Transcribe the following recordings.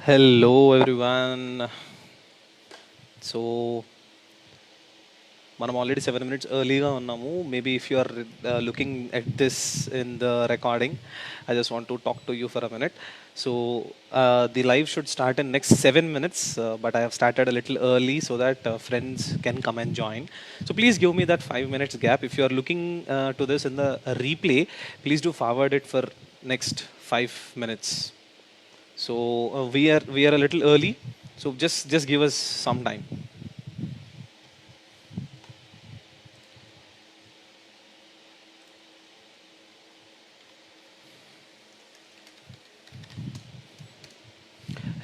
Hello everyone. So మనం already 7 minutes ఎర్లీగా ఉన్నాము. Maybe if you are looking at this in the recording, I just want to talk to you for a minute. So the live should start in next 7 minutes, but I have started a little early so that friends can come and join. So please give me that 5 minutes gap. If you are looking to this in the replay, please do forward it for next 5 minutes. So we are a little early, so just give us some time.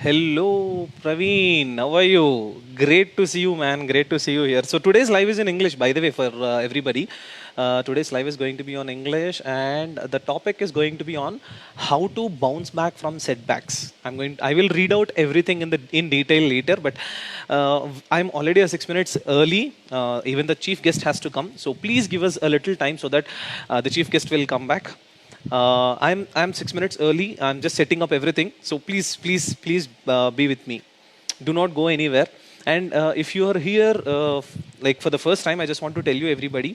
Hello, Praveen. How are you? Great to see you, man. Great to see you here. So today's live is in English, by the way, for everybody. Today's live is going to be on English, and the topic is going to be on how to bounce back from setbacks. I will read out everything in detail later, but I'm already 6 minutes early. Even the chief guest has to come, so please give us a little time so that the chief guest will come back. I'm 6 minutes early. I'm just setting up everything. So please be with me. Do not go anywhere. And if you are here, like for the first time, I just want to tell you everybody,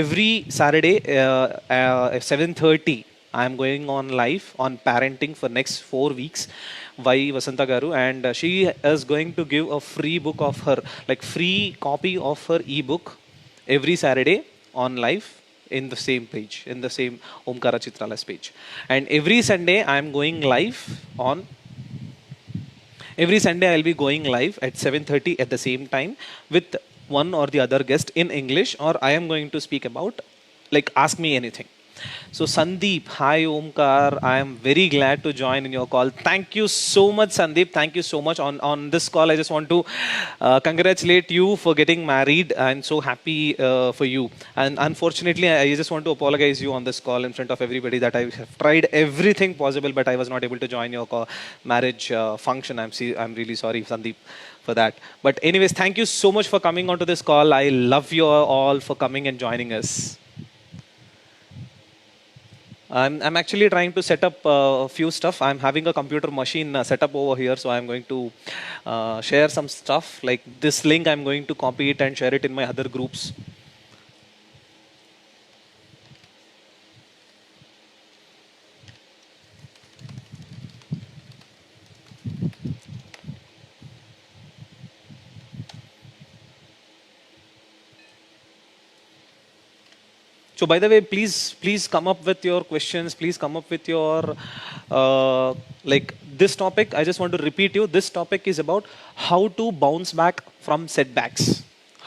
every Saturday, 7:30, I am going on live on parenting for next 4 weeks. By Vasanta Garu, and she is going to give a free book of her, like free copy of her ebook every Saturday on live in the same page, in the same Omkara Chitralas page. And every Sunday I'll be going live at 7:30 at the same time with one or the other guest in English, or I am going to speak about, like, ask me anything. So Sandeep, hi Omkar, I am very glad to join in your call. Thank you so much, Sandeep. Thank you so much. On this call, I just want to congratulate you for getting married. I'm so happy for you. And unfortunately, I just want to apologize you on this call in front of everybody that I have tried everything possible, but I was not able to join your marriage function. I'm really sorry, Sandeep, for that. But anyways, thank you so much for coming onto this call. I love you all for coming and joining us. I'm actually trying to set up a few stuff. I'm having a computer machine set up over here, so I'm going to share some stuff. Like this link, I'm going to copy it and share it in my other groups. So by the way, please come up with your questions. Please come up with your like this topic. I just want to repeat you. This topic is about how to bounce back from setbacks.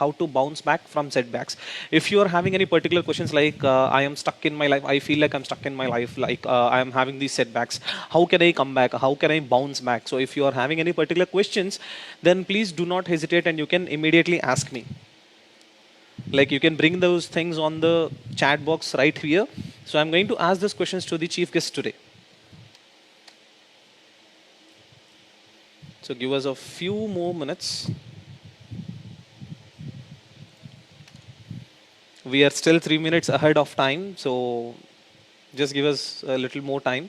How to bounce back from setbacks. If you are having any particular questions like I am stuck in my life, I feel like I'm stuck in my life, like I am having these setbacks. How can I come back? How can I bounce back? So if you are having any particular questions, then please do not hesitate and you can immediately ask me. Like you can bring those things on the chat box right here. So I'm going to ask those questions to the chief guest today. So give us a few more minutes. We are still 3 minutes ahead of time, so just give us a little more time.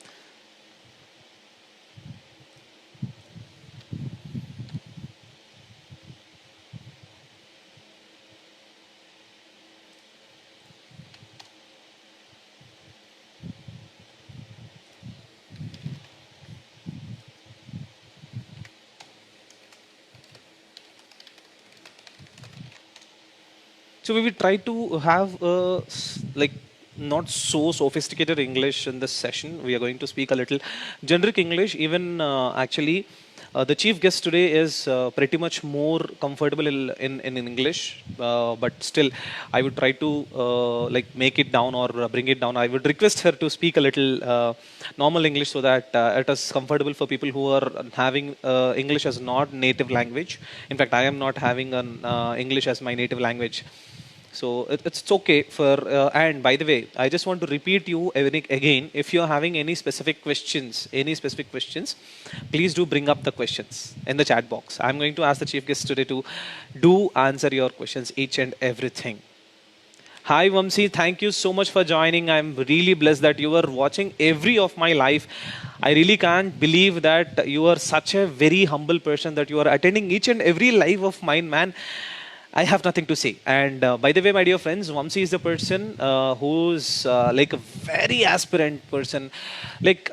So we will try to have like not so sophisticated English in this session. We are going to speak a little generic English. Even actually, the chief guest today is pretty much more comfortable in English, but still, I would try to like make it down or bring it down. I would request her to speak a little normal English so that it is comfortable for people who are having English as not native language. In fact, I am not having an English as my native language. So it's okay for, and by the way, I just want to repeat you again, if you're having any specific questions, please do bring up the questions in the chat box. I'm going to ask the chief guest today to do answer your questions, each and everything. Hi, Vamsi. Thank you so much for joining. I'm really blessed that you are watching every of my life. I really can't believe that you are such a very humble person that you are attending each and every live of mine, man. I have nothing to say. And by the way, my dear friends, Vamsi is the person who's like a very aspirant person. Like,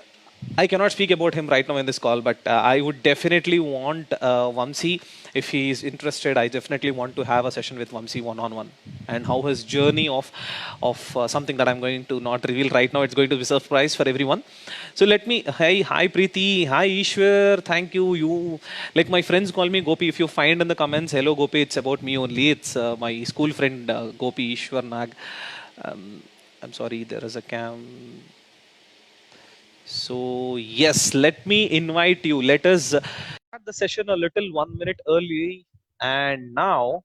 I cannot speak about him right now in this call, but I would definitely want Vamsi, if he is interested, I definitely want to have a session with Vamsi one on one, and how his journey of something that I'm going to not reveal right now. It's going to be surprise for everyone. So let me. Hi Preeti, hi Ishwar. Thank you. You like my friends call me Gopi. If you find in the comments, hello Gopi, it's about me only. It's my school friend Gopi Ishwar Nag. Um, I'm sorry, there is a cam. So, yes, let me invite you. Let us start the session a little 1 minute early. And now,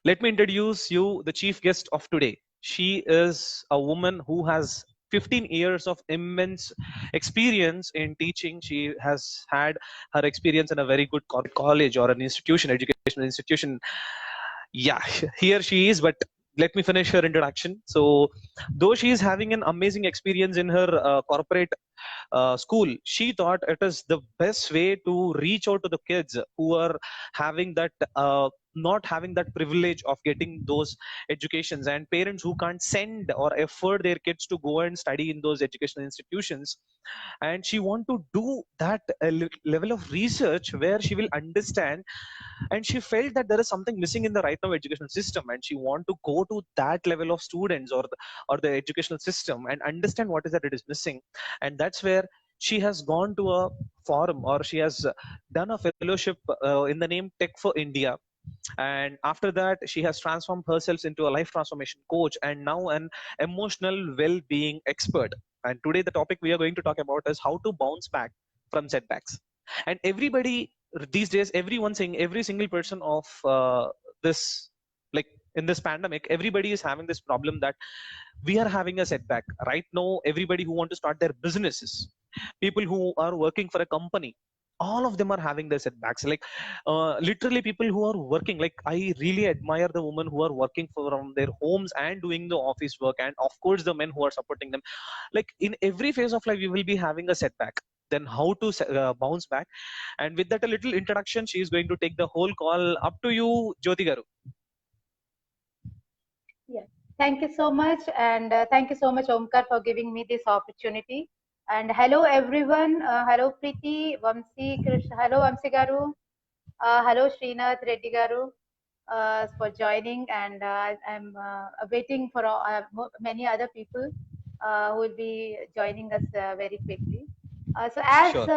let me introduce you the chief guest of today. She is a woman who has 15 years of immense experience in teaching. She has had her experience in a very good college or an institution, educational institution. Yeah, here she is, but let me finish her introduction. So, though she is having an amazing experience in her corporate school, she thought it is the best way to reach out to the kids who are having that not having that privilege of getting those educations, and parents who can't send or afford their kids to go and study in those educational institutions. And she want to do that level of research where she will understand, and she felt that there is something missing in the right now educational system, and she want to go to that level of students or the educational system and understand what is that it is missing. And that's where she has gone to a forum, or she has done a fellowship in the name Tech for India. And after that, she has transformed herself into a life transformation coach and now an emotional well-being expert. And today the topic we are going to talk about is how to bounce back from setbacks. And everybody these days, everyone saying, every single person of this, like in this pandemic, everybody is having this problem that we are having a setback right now. Everybody who want to start their businesses, people who are working for a company, all of them are having their setbacks. Like literally people who are working, like I really admire the women who are working from their homes and doing the office work, and of course the men who are supporting them. Like in every phase of life we will be having a setback, then how to bounce back. And with that a little introduction, she is going to take the whole call. Up to you, Jyoti garu. Yeah. Thank you so much. And thank you so much, Omkar, for giving me this opportunity. And hello, everyone. Hello, Preeti, Vamsi, Krish. Hello, Vamsi Garu. Hello, Srinath Reddy Garu, for joining. And I'm waiting for many other people who will be joining us very quickly. So, Sure.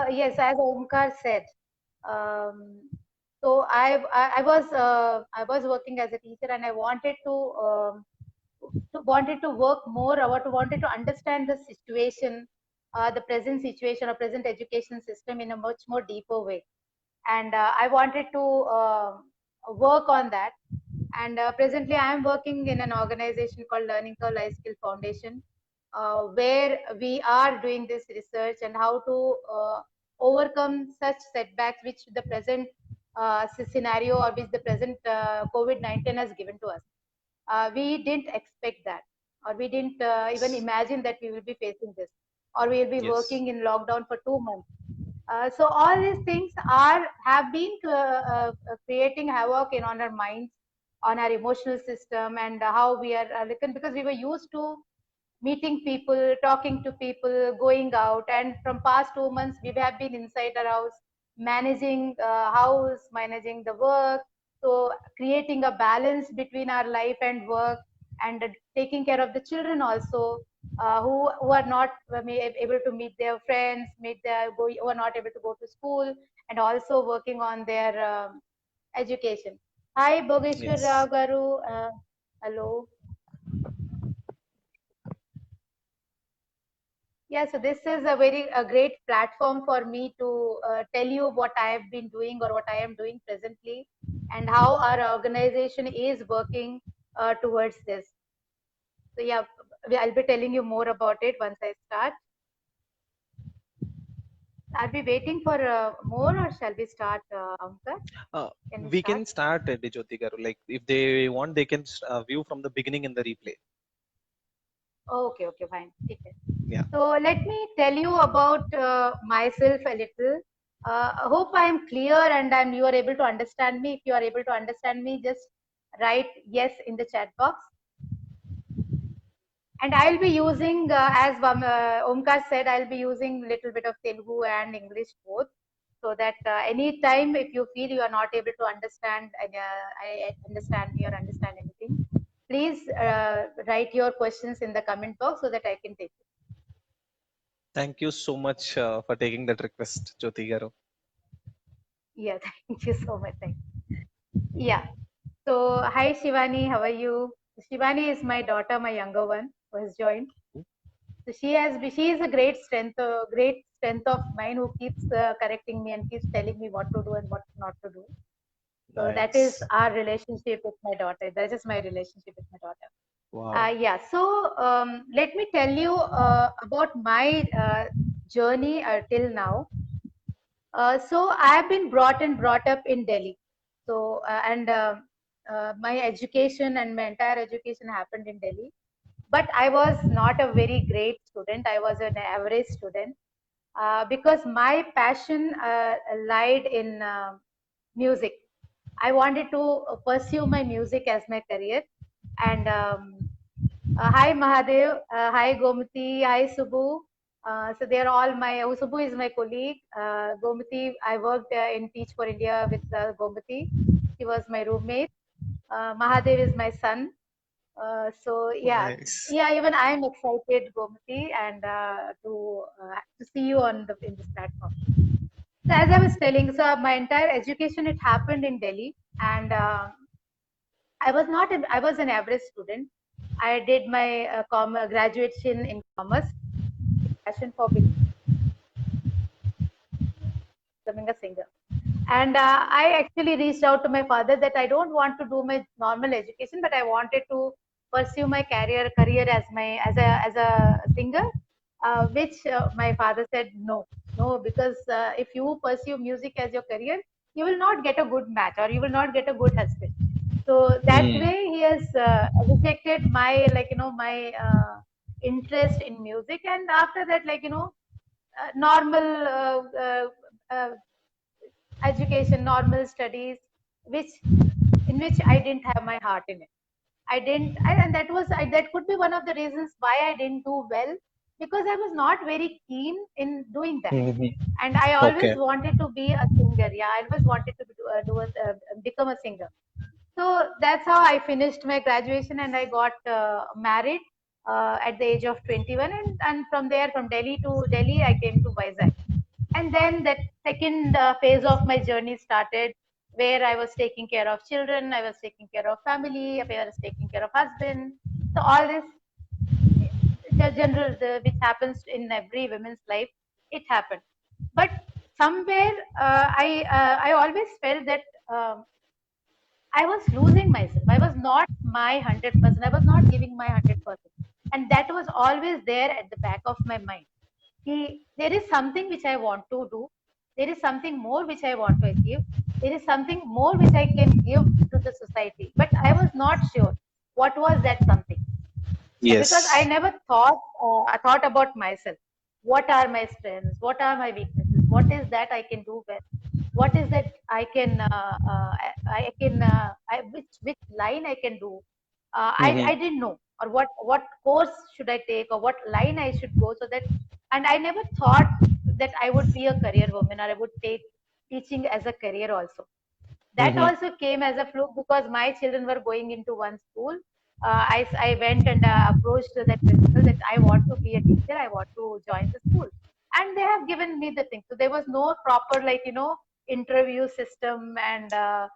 yes, as Omkar said, um, so I was working as a teacher, and I wanted to work more, or wanted to understand the situation, the present situation or present education system in a much more deeper way. And I wanted to work on that. And presently, I am working in an organization called Learning Curve Life Skill Foundation, where we are doing this research and how to overcome such setbacks which the present scenario, or which the present COVID-19 has given to us. We didn't expect that, or we didn't even Yes. imagine that we will be facing this, or we will be Yes. working in lockdown for 2 months. So all these things are have been creating havoc in on our minds, on our emotional system, and how we are because we were used to meeting people, talking to people, going out. And from past 2 months, we have been inside our house, managing house, managing the work, so creating a balance between our life and work, and taking care of the children also, who are not able to meet their friends, who are not able to go to school, and also working on their education. Hi, Bogeshwar Rao Yes. Garu. Hello. Yeah, so this is a great platform for me to tell you what I have been doing, or what I am doing presently, and how our organization is working towards this. So yeah, I'll be telling you more about it once I start. Are we waiting for more, or shall we start, Omkar? Uh, Can we we start? can start, Jyoti Garu. Like if they want, they can view from the beginning in the replay. Okay, okay, fine. Okay. Yeah. So let me tell you about myself a little. I hope I am clear and you are able to understand me. If you are able to understand me, just write yes in the chat box. And I'll be using, as Omkar said, I'll be using little bit of Telugu and English both, so that anytime if you feel you are not able to understand, I understand me or understand anything, please write your questions in the comment box so that I can take it. Thank you so much for taking that request, Jyoti Garu. Yeah, thank you so much. Thank you. Yeah. So, hi Shivani, how are you? Shivani is my daughter, my younger one, who has joined. So she is a great strength of mine, who keeps correcting me and keeps telling me what to do and what not to do. So that is Nice. our relationship with my daughter. That is my relationship with my daughter. Wow. Yeah. So let me tell you about my journey till now. So I have been brought up in Delhi. So and my education and my entire education happened in Delhi. But I was not a very great student. I was an average student because my passion lied in music. I wanted to pursue my music as my career. And hi Mahadev, hi Gomati, hi Subbu. So they are all my. Subbu is my colleague. Gomati, I worked in Teach for India with Gomati. He was my roommate. Mahadev is my son. So yeah, Nice. yeah. Even I am excited, Gomati, and to see you on the in this platform. So as I was telling, so my entire education it happened in Delhi, and I was not. I was an average student. I did my graduation in commerce, passion for becoming a singer. And I actually reached out to my father that I don't want to do my normal education, but I wanted to pursue my career as a singer, which my father said no, because if you pursue music as your career, you will not get a good match or you will not get a good husband. So that Hmm. way he has rejected my my interest in music, and after that normal uh, education, normal studies, which in which I didn't have my heart in it. And that could be one of the reasons why I didn't do well, because I was not very keen in doing that. Mhm. And I always Okay. wanted to be a singer. Yeah, I always wanted to become a singer. So that's how I finished my graduation, and I got married at the age of 21. And from there, from Delhi to Delhi, I came to Vizag. And then that second phase of my journey started, where I was taking care of children, I was taking care of family, I was taking care of husband. So all this, the general, which happens in every woman's life, it happened. But somewhere, I always felt that I was losing myself. I was not my 100%. I was not giving my 100%, and that was always there at the back of my mind. There is something which I want to do. There is something more which I want to achieve. There is something more which I can give to the society. But I was not sure what was that something, because I Yes. never I thought about myself. What are my strengths? What are my weaknesses? What is that I can do well? What is that I can which line I can do? Hmm. I didn't know, or what course should I take, or what line I should go, so that. And I never thought that I would be a career woman, or I would take teaching as a career also. That Hmm. also came as a fluke, because my children were going into one school. I went and approached that principal that I want to be a teacher, I want to join the school. And they have given me the thing. So there was no proper, interview system and uh,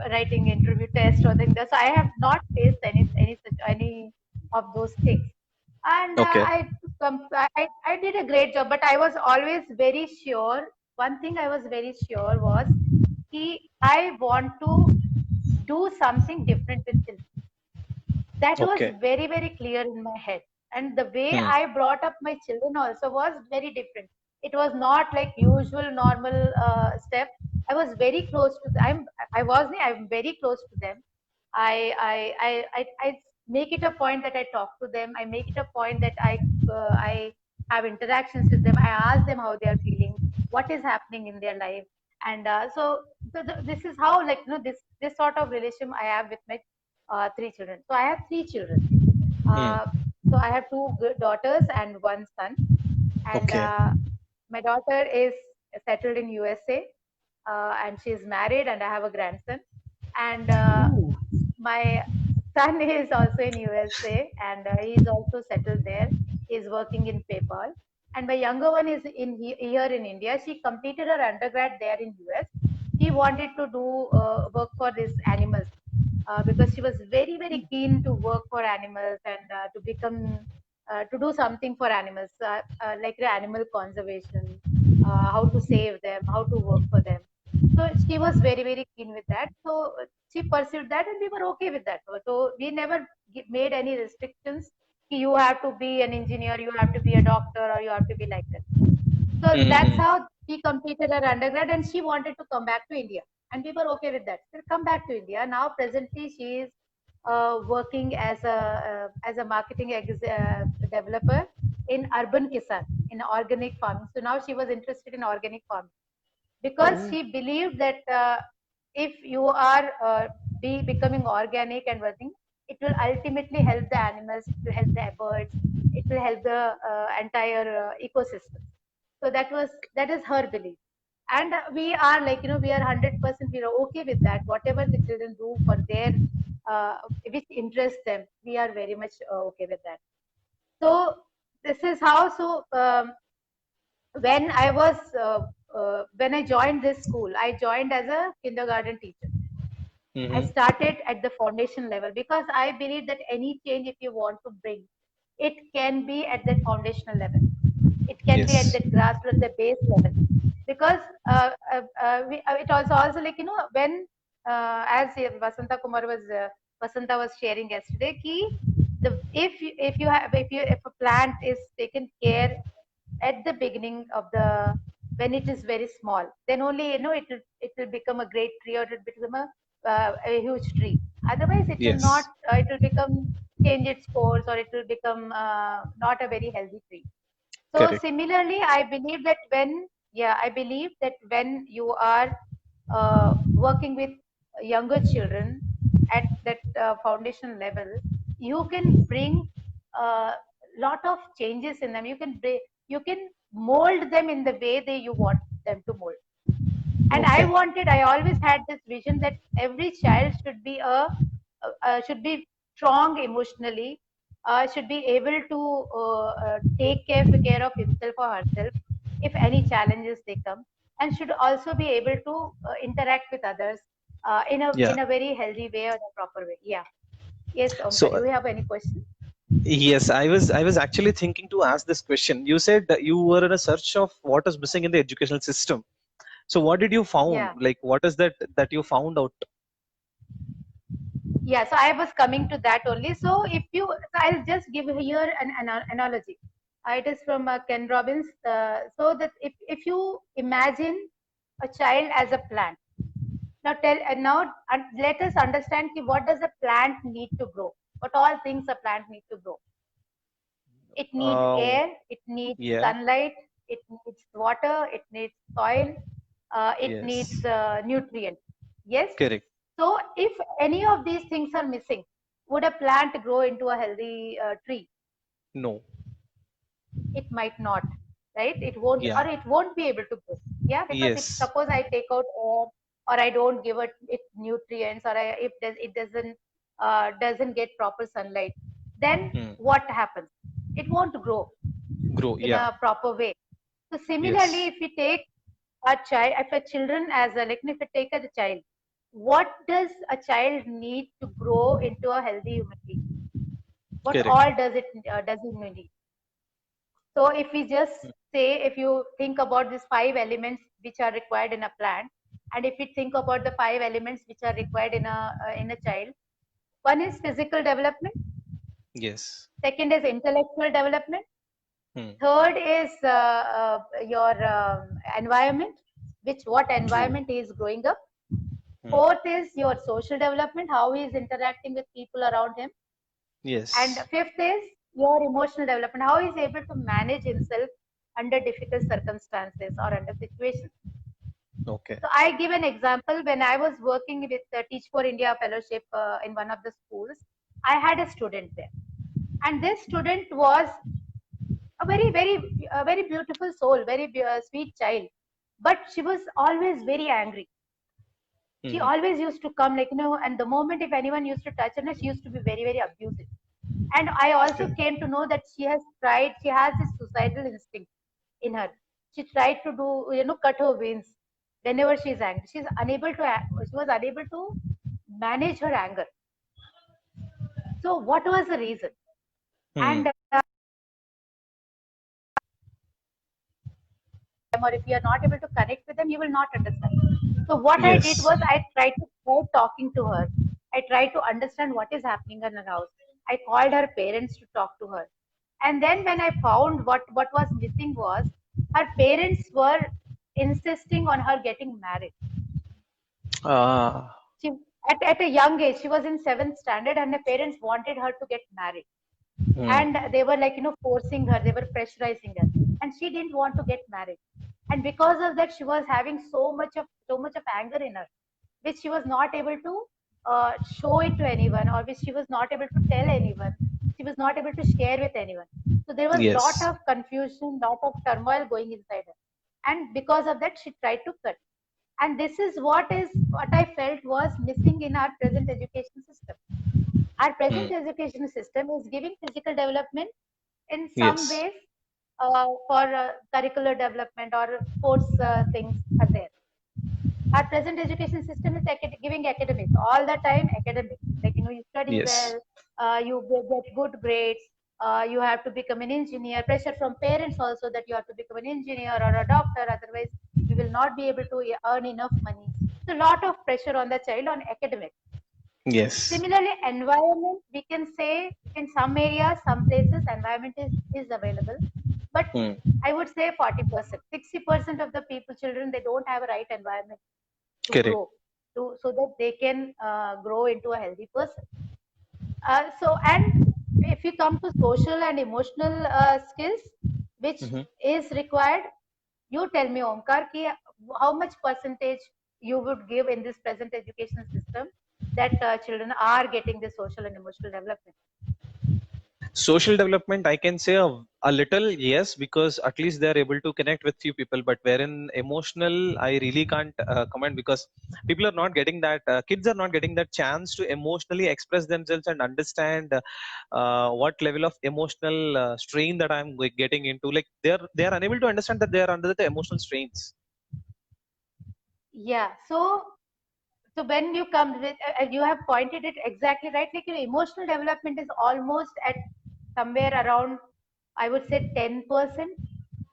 writing interview test or thing. So I have not faced any of those things. And Okay. I did a great job, but I was always very sure. One thing I was very sure was I want to do something different with children. That was Okay. very clear in my head. And the way Hmm. I brought up my children also was very different. It was not like usual normal step. I was very close to I'm very close to them. I make it a point that I talk to them. I make it a point that I have interactions with them. I ask them how they are feeling, what is happening in their life, and this is how, like, this sort of relation I have with my three children. So I have three children. Hmm. Uh, so I have two daughters and one son, and Okay. my daughter is settled in USA, and she's married, and I have a grandson. And Ooh. my son is also in USA, and he's also settled there. He's working in PayPal. And my younger one is here in India. She completed her undergrad there in US. She wanted to do work for these animals, because she was very very keen to work for animals, and to do something for animals, like the animal conservation, how to save them, how to work for them. So she was very very keen with that. So she pursued that, and we were okay with that. So we never made any restrictions. You have to be an engineer, you have to be a doctor, or you have to be like that. So that's Hmm. how she completed her undergrad, and she wanted to come back to India. And we were okay with that. She'll come back to India. Now, presently, she is working as a marketing developer in Urban Kisan, in organic farming. So now she was interested in organic farming because Oh. she believed that if you are becoming organic and working, it will ultimately help the animals, it will help the birds, it will help the entire ecosystem. So that is her belief, and we are like, we are 100%, we are okay with that. Whatever the children do for their which interests them, we are very much okay with that. So this is how. So when I was when I joined this school, I joined as a kindergarten teacher. I Hmm. started at the foundation level because I believe that any change, if you want to bring, it can be at that foundational level. It can be at Yes. that grassroots, the base level. Because it also like, when as Vasanta Kumar was Vasanta was sharing yesterday, if you have if a plant is taken care at the beginning of the, when it is very small, then only, it will become a great tree, or it will become a huge tree. Otherwise it will not, Yes. it will become, change its course, or it will become not a very healthy tree. So Correct. similarly, I believe that when you are working with younger children at that foundation level, you can bring a lot of changes in them. You can mold them in the way that you want them to mold. And Okay. I always had this vision that every child should be strong emotionally, should be able to take care of himself or herself if any challenges they come, and should also be able to interact with others Yeah. in a very healthy way or a proper way. Yeah. Yes, So Omkar, you have any question? yes, I was actually thinking to ask this question. You said that you were in a search of what is missing in the educational system. So what did you found? Yeah. Like what is that you found out? Yeah, so I was coming to that only. So I'll just give here an analogy. It is from Ken Robbins. So that if you imagine a child as a plant, let us understand ki what does a plant need to grow? What all things a plant need to grow? It needs Uh, air, it needs yeah. sunlight, it needs water, it needs soil, it needs Yes. nutrients. Yes. Correct. So if any of these things are missing, would a plant grow into a healthy tree? No. It might not, right? It won't, Yeah. or it won't be able to grow. Yeah, because if Yes. suppose I take out air, or I don't give it nutrients, or it doesn't get proper sunlight, then Hmm. what happens? It won't grow Grow. in Yeah. a proper way. So similarly, Yes. if we take a child, if a children as a, like, if we take as a child, what does a child need to grow into a healthy human being? What Correct. all does it need? So if we just say, if you think about these five elements which are required in a plant, and if we think about the five elements which are required in a child, one is physical development, Yes. second is intellectual development, Hmm. Third is your environment, what True. environment he is growing up. Hmm. Fourth is your social development, how he is interacting with people around him. And Yes. fifth is your emotional development, how he is able to manage himself under difficult circumstances or under situations. Okay. So I give an example. When I was working with the Teach for India fellowship in one of the schools, I had a student there, and this student was a very beautiful soul, very sweet child, but she was always very angry. She Hmm. always used to come, like, and the moment if anyone used to touch her, she used to be very, very abusive. And I also Okay. came to know that she has this suicidal instinct in her. She tried to do, cut her veins whenever she's angry. She was unable to manage her anger. So what was the reason? Hmm. And or if you are not able to connect with them, you will not understand. So what I did Yes. was I tried to try talking to her. I tried to understand what is happening in her house. I called her parents to talk to her. And then when I found what was missing was her parents were insisting on her getting married. Ah. She at a young age, she was in seventh standard, and her parents wanted her to get married. Hmm. And they were like, forcing her, they were pressurizing her, and she didn't want to get married. And because of that, she was having so much of anger in her, which she was not able to show it to anyone, or which she was not able to tell anyone. She was not able to share with anyone. So there was lot Yes. of confusion, lot of turmoil going inside her, and because of that, she tried to cut. And this is what I felt was missing in our present education system. Our Hmm. present education system is giving physical development in some Yes. ways, for curricular development or sports things are there. Our present education system is giving academics all the time. Academics, like, you study Yes. well, you get good grades, you have to become an engineer. Pressure from parents also that you have to become an engineer or a doctor, otherwise you will not be able to earn enough money. So a lot of pressure on the child on academics. Yes. Similarly, environment, we can say in some areas, some places, environment is available. But Hmm. I would say 40%, 60% of the people, children, they don't have a right environment to Correct. grow, so that they can grow into a healthy person. And if you come to social and emotional skills, which Hmm. is required, you tell me, Omkar, ki how much percentage you would give in this present education system that children are getting the social and emotional development? Social development, I can say a little yes, because at least they are able to connect with few people. But wherein emotional, I really can't comment, because people are not getting that. Kids are not getting that chance to emotionally express themselves and understand what level of emotional strain that I'm getting into. Like they are unable to understand that they are under the emotional strains. Yeah. So when you come with, you have pointed it exactly right. Like, emotional development is almost at somewhere around, I would say, 10%,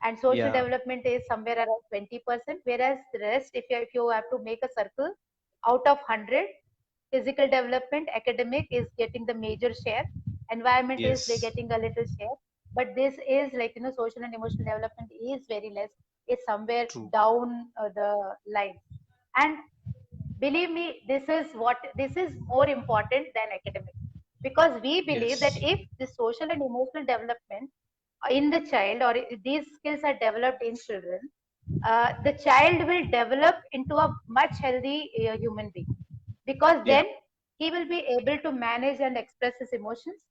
and social Yeah. development is somewhere around 20%. Whereas the rest, if you have to make a circle, out of 100, physical development, academic is getting the major share, environment is they Yes. getting a little share, but this is like, social and emotional development is very less, is somewhere True. down the line. And believe me, this is more important than academics, because we believe that Yes. if the social and emotional development in the child, or if these skills are developed in children, the child will develop into a much healthy human being, because Yeah. then he will be able to manage and express his emotions.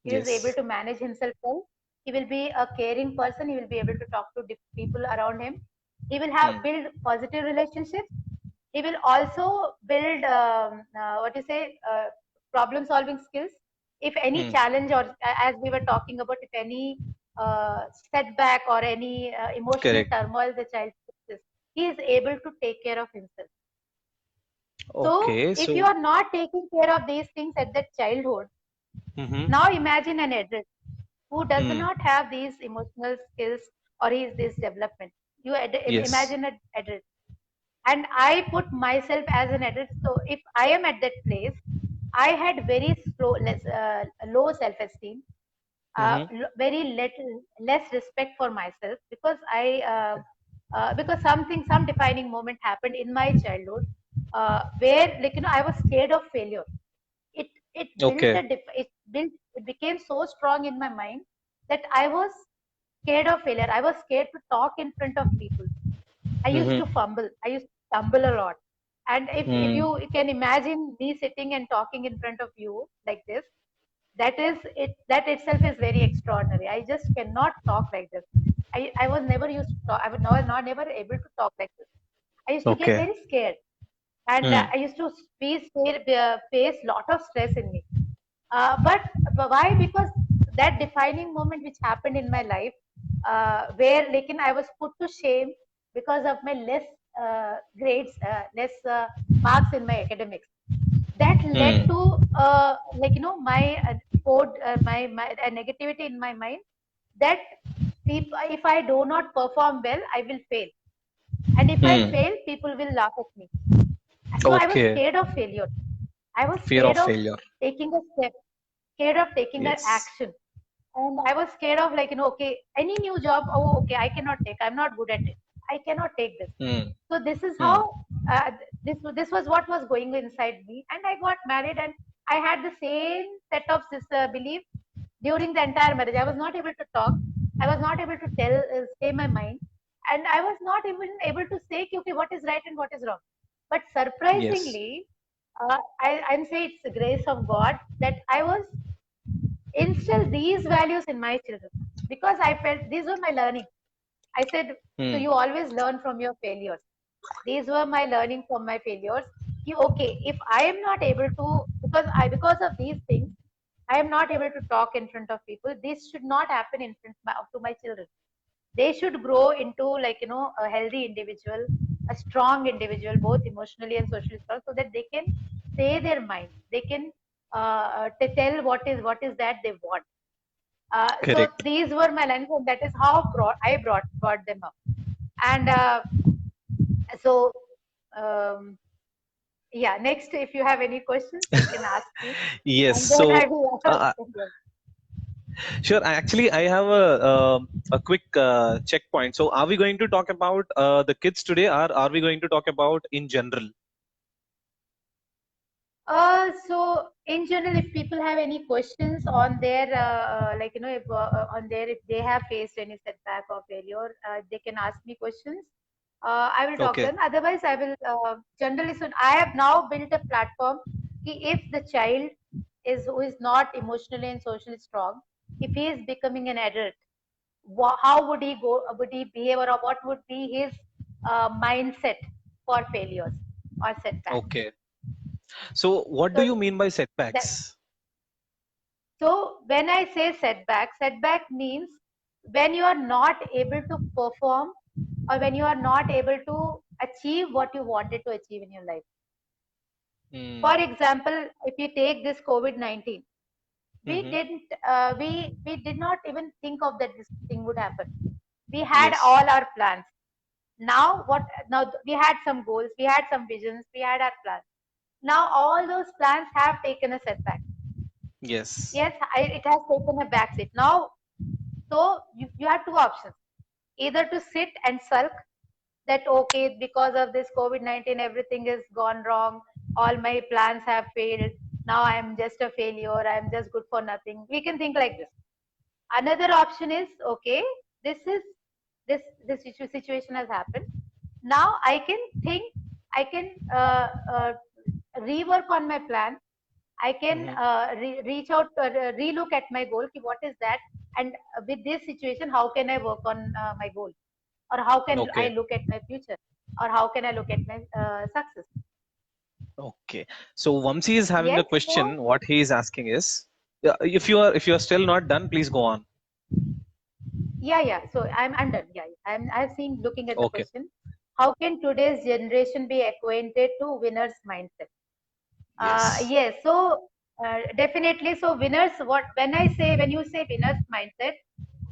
He is able Yes. to manage himself well. He will be a caring person. He will be able to talk to people around him. He will have Hmm. build positive relationships. He will also build, what you say, problem solving skills. If any Hmm. challenge, or as we were talking about, if any setback or any emotional Correct. turmoil the child faces, he is able to take care of himself. So Okay. if you So. are not taking care of these things at that childhood, Mm-hmm. now imagine an adult who does Hmm. not have these emotional skills, or is this development. You Yes. imagine an adult, and I put myself as an adult. So if I am at that place, I had very low self esteem. very little less respect for myself, because some defining moment happened in my childhood, where, like, I was scared of failure. It built Okay. it became so strong in my mind that I was scared of failure. I was scared to talk in front of people. I used to Mm-hmm. fumble. I used to stumble a lot. And if Mm. you can imagine me sitting and talking in front of you like this, that is it. That itself is very extraordinary. I just cannot talk like this. I was never used to talk. I was not never able to talk like this. I used to get Okay. very scared, and Mm. I used to face lot of stress in me. But why? Because that defining moment which happened in my life, where, like, I was put to shame because of my less grades, less marks in my academics. That led Mm. to, my my negativity in my mind, that if I do not perform well, I will fail, and if I Mm. fail, people will laugh at me. So I was Okay. scared of failure. I was Fear of scared of failure. taking a step, scared of taking an Yes. action. And I was scared of, like, okay, any new job, oh, okay, I cannot take, I'm not good at it. I cannot take this. Mm. So this is Mm. how, this was what was going inside me. And I got married, and I had the same set of this belief during the entire marriage. I was not able to talk. I was not able to say my mind. And I was not even able to say, okay, what is right and what is wrong. But Yes. surprisingly, I'm say it's the grace of God that I was instill these values in my children, because I felt these were my learning. I said, so Mm. you always learn from your failures. These were my learning from my failures. Okay, if I am not able to, because of these things, I am not able to talk in front of people. This should not happen in front to my children. They should grow into, like, a healthy individual, a strong individual, both emotionally and socially strong, so that they can say their mind. They can tell what is that they want. So Correct. these were my lines, and that is how I brought them up. And so, um, yeah. Next, if you have any questions, you can ask me, Yes. and then I So, will. Yes. sure. Actually, I have a quick checkpoint. So, are we going to talk about the kids today, or are we going to talk about in general? So in general, if people have any questions on their, if on their, if they have faced any setback or failure, they can ask me questions. I will talk to Okay. them. Otherwise, I will generally. So I have now built a platform. If the child who is not emotionally and socially strong, if he is becoming an adult, how would he go? Would he behave, or what would be his mindset for failures or setbacks? Okay. So, what do So you mean by that setbacks? So when I say setback means when you are not able to perform, or when you are not able to achieve what you wanted to achieve in your life. For Hmm. example, if you take this COVID-19, we Mm-hmm. didn't, we did not even think of that this thing would happen. We had Yes. all our plans. Now what? Now we had some goals, we had some visions, we had our plans. Now all those plans have taken a setback. Yes. Yes, it has taken a backseat. Now, so you have two options: either to sit and sulk, that okay, because of this COVID-19, everything is gone wrong, all my plans have failed, now I am just a failure, I am just good for nothing. We can think like this. Another option is, okay, this is this situation has happened. Now I can think, I can rework on my plan. I can Mm-hmm. reach out, relook at my goal. What is that? And with this situation, how can I work on my goal? Or how can I Okay. look at my future? Or how can I look at my success? Okay. So, Vamsi is having a Yes. So question. What he is asking is, yeah, if you are still not done, please go on. yeah. So I'm done. Yeah, I've seen looking at the Okay. question. How can today's generation be acquainted to winners mindset? Yes. Yes. So definitely. So winners. What when you say winners mindset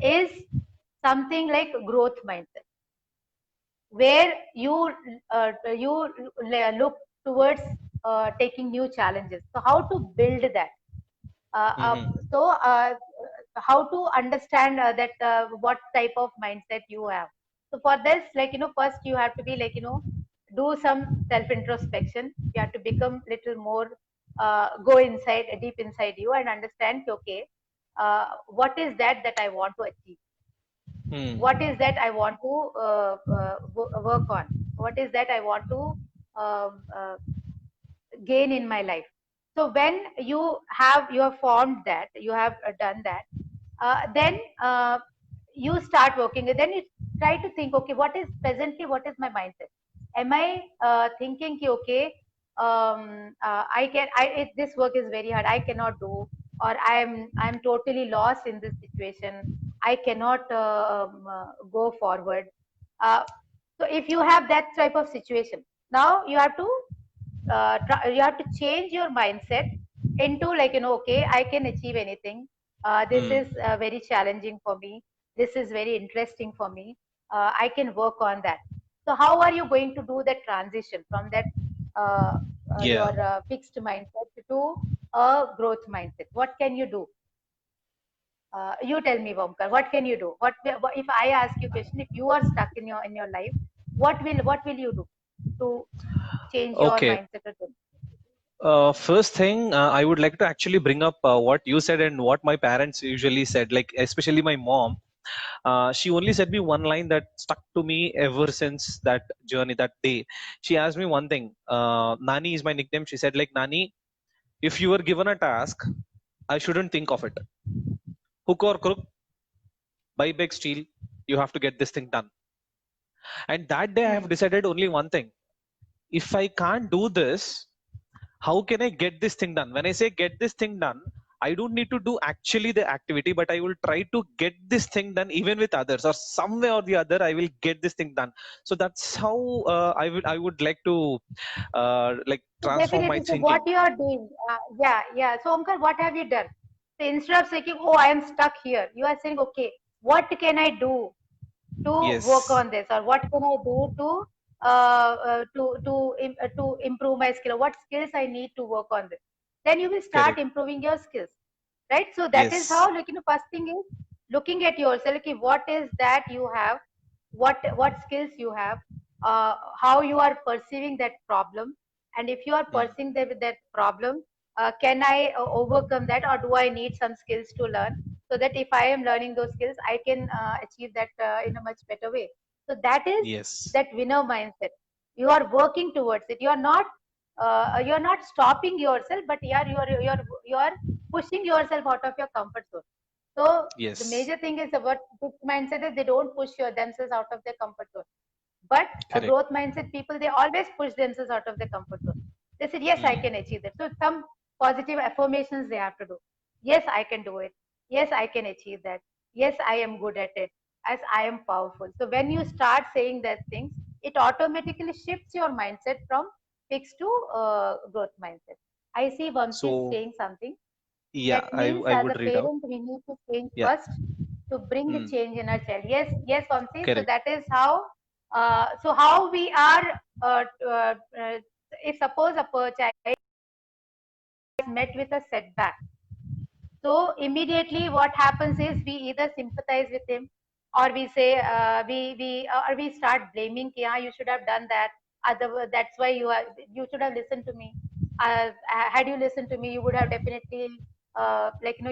is something like growth mindset, where you look towards taking new challenges. So how to build that? Uh, uh, Mm-hmm. so how to understand that what type of mindset you have. So for this, first you have to be do some self introspection. You have to become little more, go inside, deep inside you, and understand, okay, what is that I want to achieve, Hmm. what is that I want to work on, what is that I want to um, uh, gain in my life. So when you have formed that, you have done that, then you start working, and then you try to think, okay, what is presently, what is my mindset? Am I thinking ki, okay, this work is very hard, I cannot do, or I'm totally lost in this situation, I cannot go forward. uh, so if you have that type of situation, now you have to you have to change your mindset into, okay, I can achieve anything, this Hmm. is very challenging for me, this is very interesting for me, I can work on that. So how are you going to do that transition from that uh, Yeah. your fixed mindset to a growth mindset? What can you do? You tell me, Vamkar, what can you do? If I ask you a question, if you are stuck in your life, what will you do to change your Okay. mindset again? First thing, I would like to actually bring up what you said and what my parents usually said, like especially my mom. She only said me one line that stuck to me ever since that journey, that day. She asked me one thing. Nani is my nickname. She said, like, Nani, if you were given a task, I shouldn't think of it. Hook or crook, buy, beg, steal, you have to get this thing done. And that day I have Hmm. decided only one thing. If I can't do this, how can I get this thing done? When I say get this thing done, I don't need to do actually the activity, but I will try to get this thing done even with others, or some way or the other I will get this thing done. So that's how I would like to like So transform my definitely. So what thinking. you are doing, yeah, yeah. So Omkar, what have you done? So instead of saying, "Oh, I am stuck here," you are saying, "Okay, what can I do to work Yes, on this, or what can I do to improve my skill? What skills I need to work on this?" Then you will start correct. improving your skills, right? So that is Yes. how, first thing is looking at yourself. Okay, what is that you have? What skills you have? How you are perceiving that problem? And if you are Mm. perceiving that problem, can I overcome that, or do I need some skills to learn, so that if I am learning those skills, I can achieve that in a much better way. So that is Yes. that winner mindset. You are working towards it. You are not stopping yourself, but you are pushing yourself out of your comfort zone. So the Yes. major thing is about fixed mindset is they don't push themselves out of their comfort zone. But a Correct. growth mindset people, they always push themselves out of their comfort zone. They said, yes, I Mm. can achieve that. So some positive affirmations they have to do. Yes, I can do it. Yes, I can achieve that. Yes, I am good at it. As I am powerful. So when you start saying that things, it automatically shifts your mindset from fixed to growth mindset. I see Vamsi is So saying something. yeah, That I means I as a would read out. parent, we need to change Yeah. first to bring the Mm. change in our child. Yes, yes, Vamsi. So Correct. that is how. So how we are. If suppose a child is met with a setback, so immediately what happens is we either sympathize with him, or we say or we start blaming. Yeah, you should have done that. That's why you should have listened to me. Had you listened to me, you would have definitely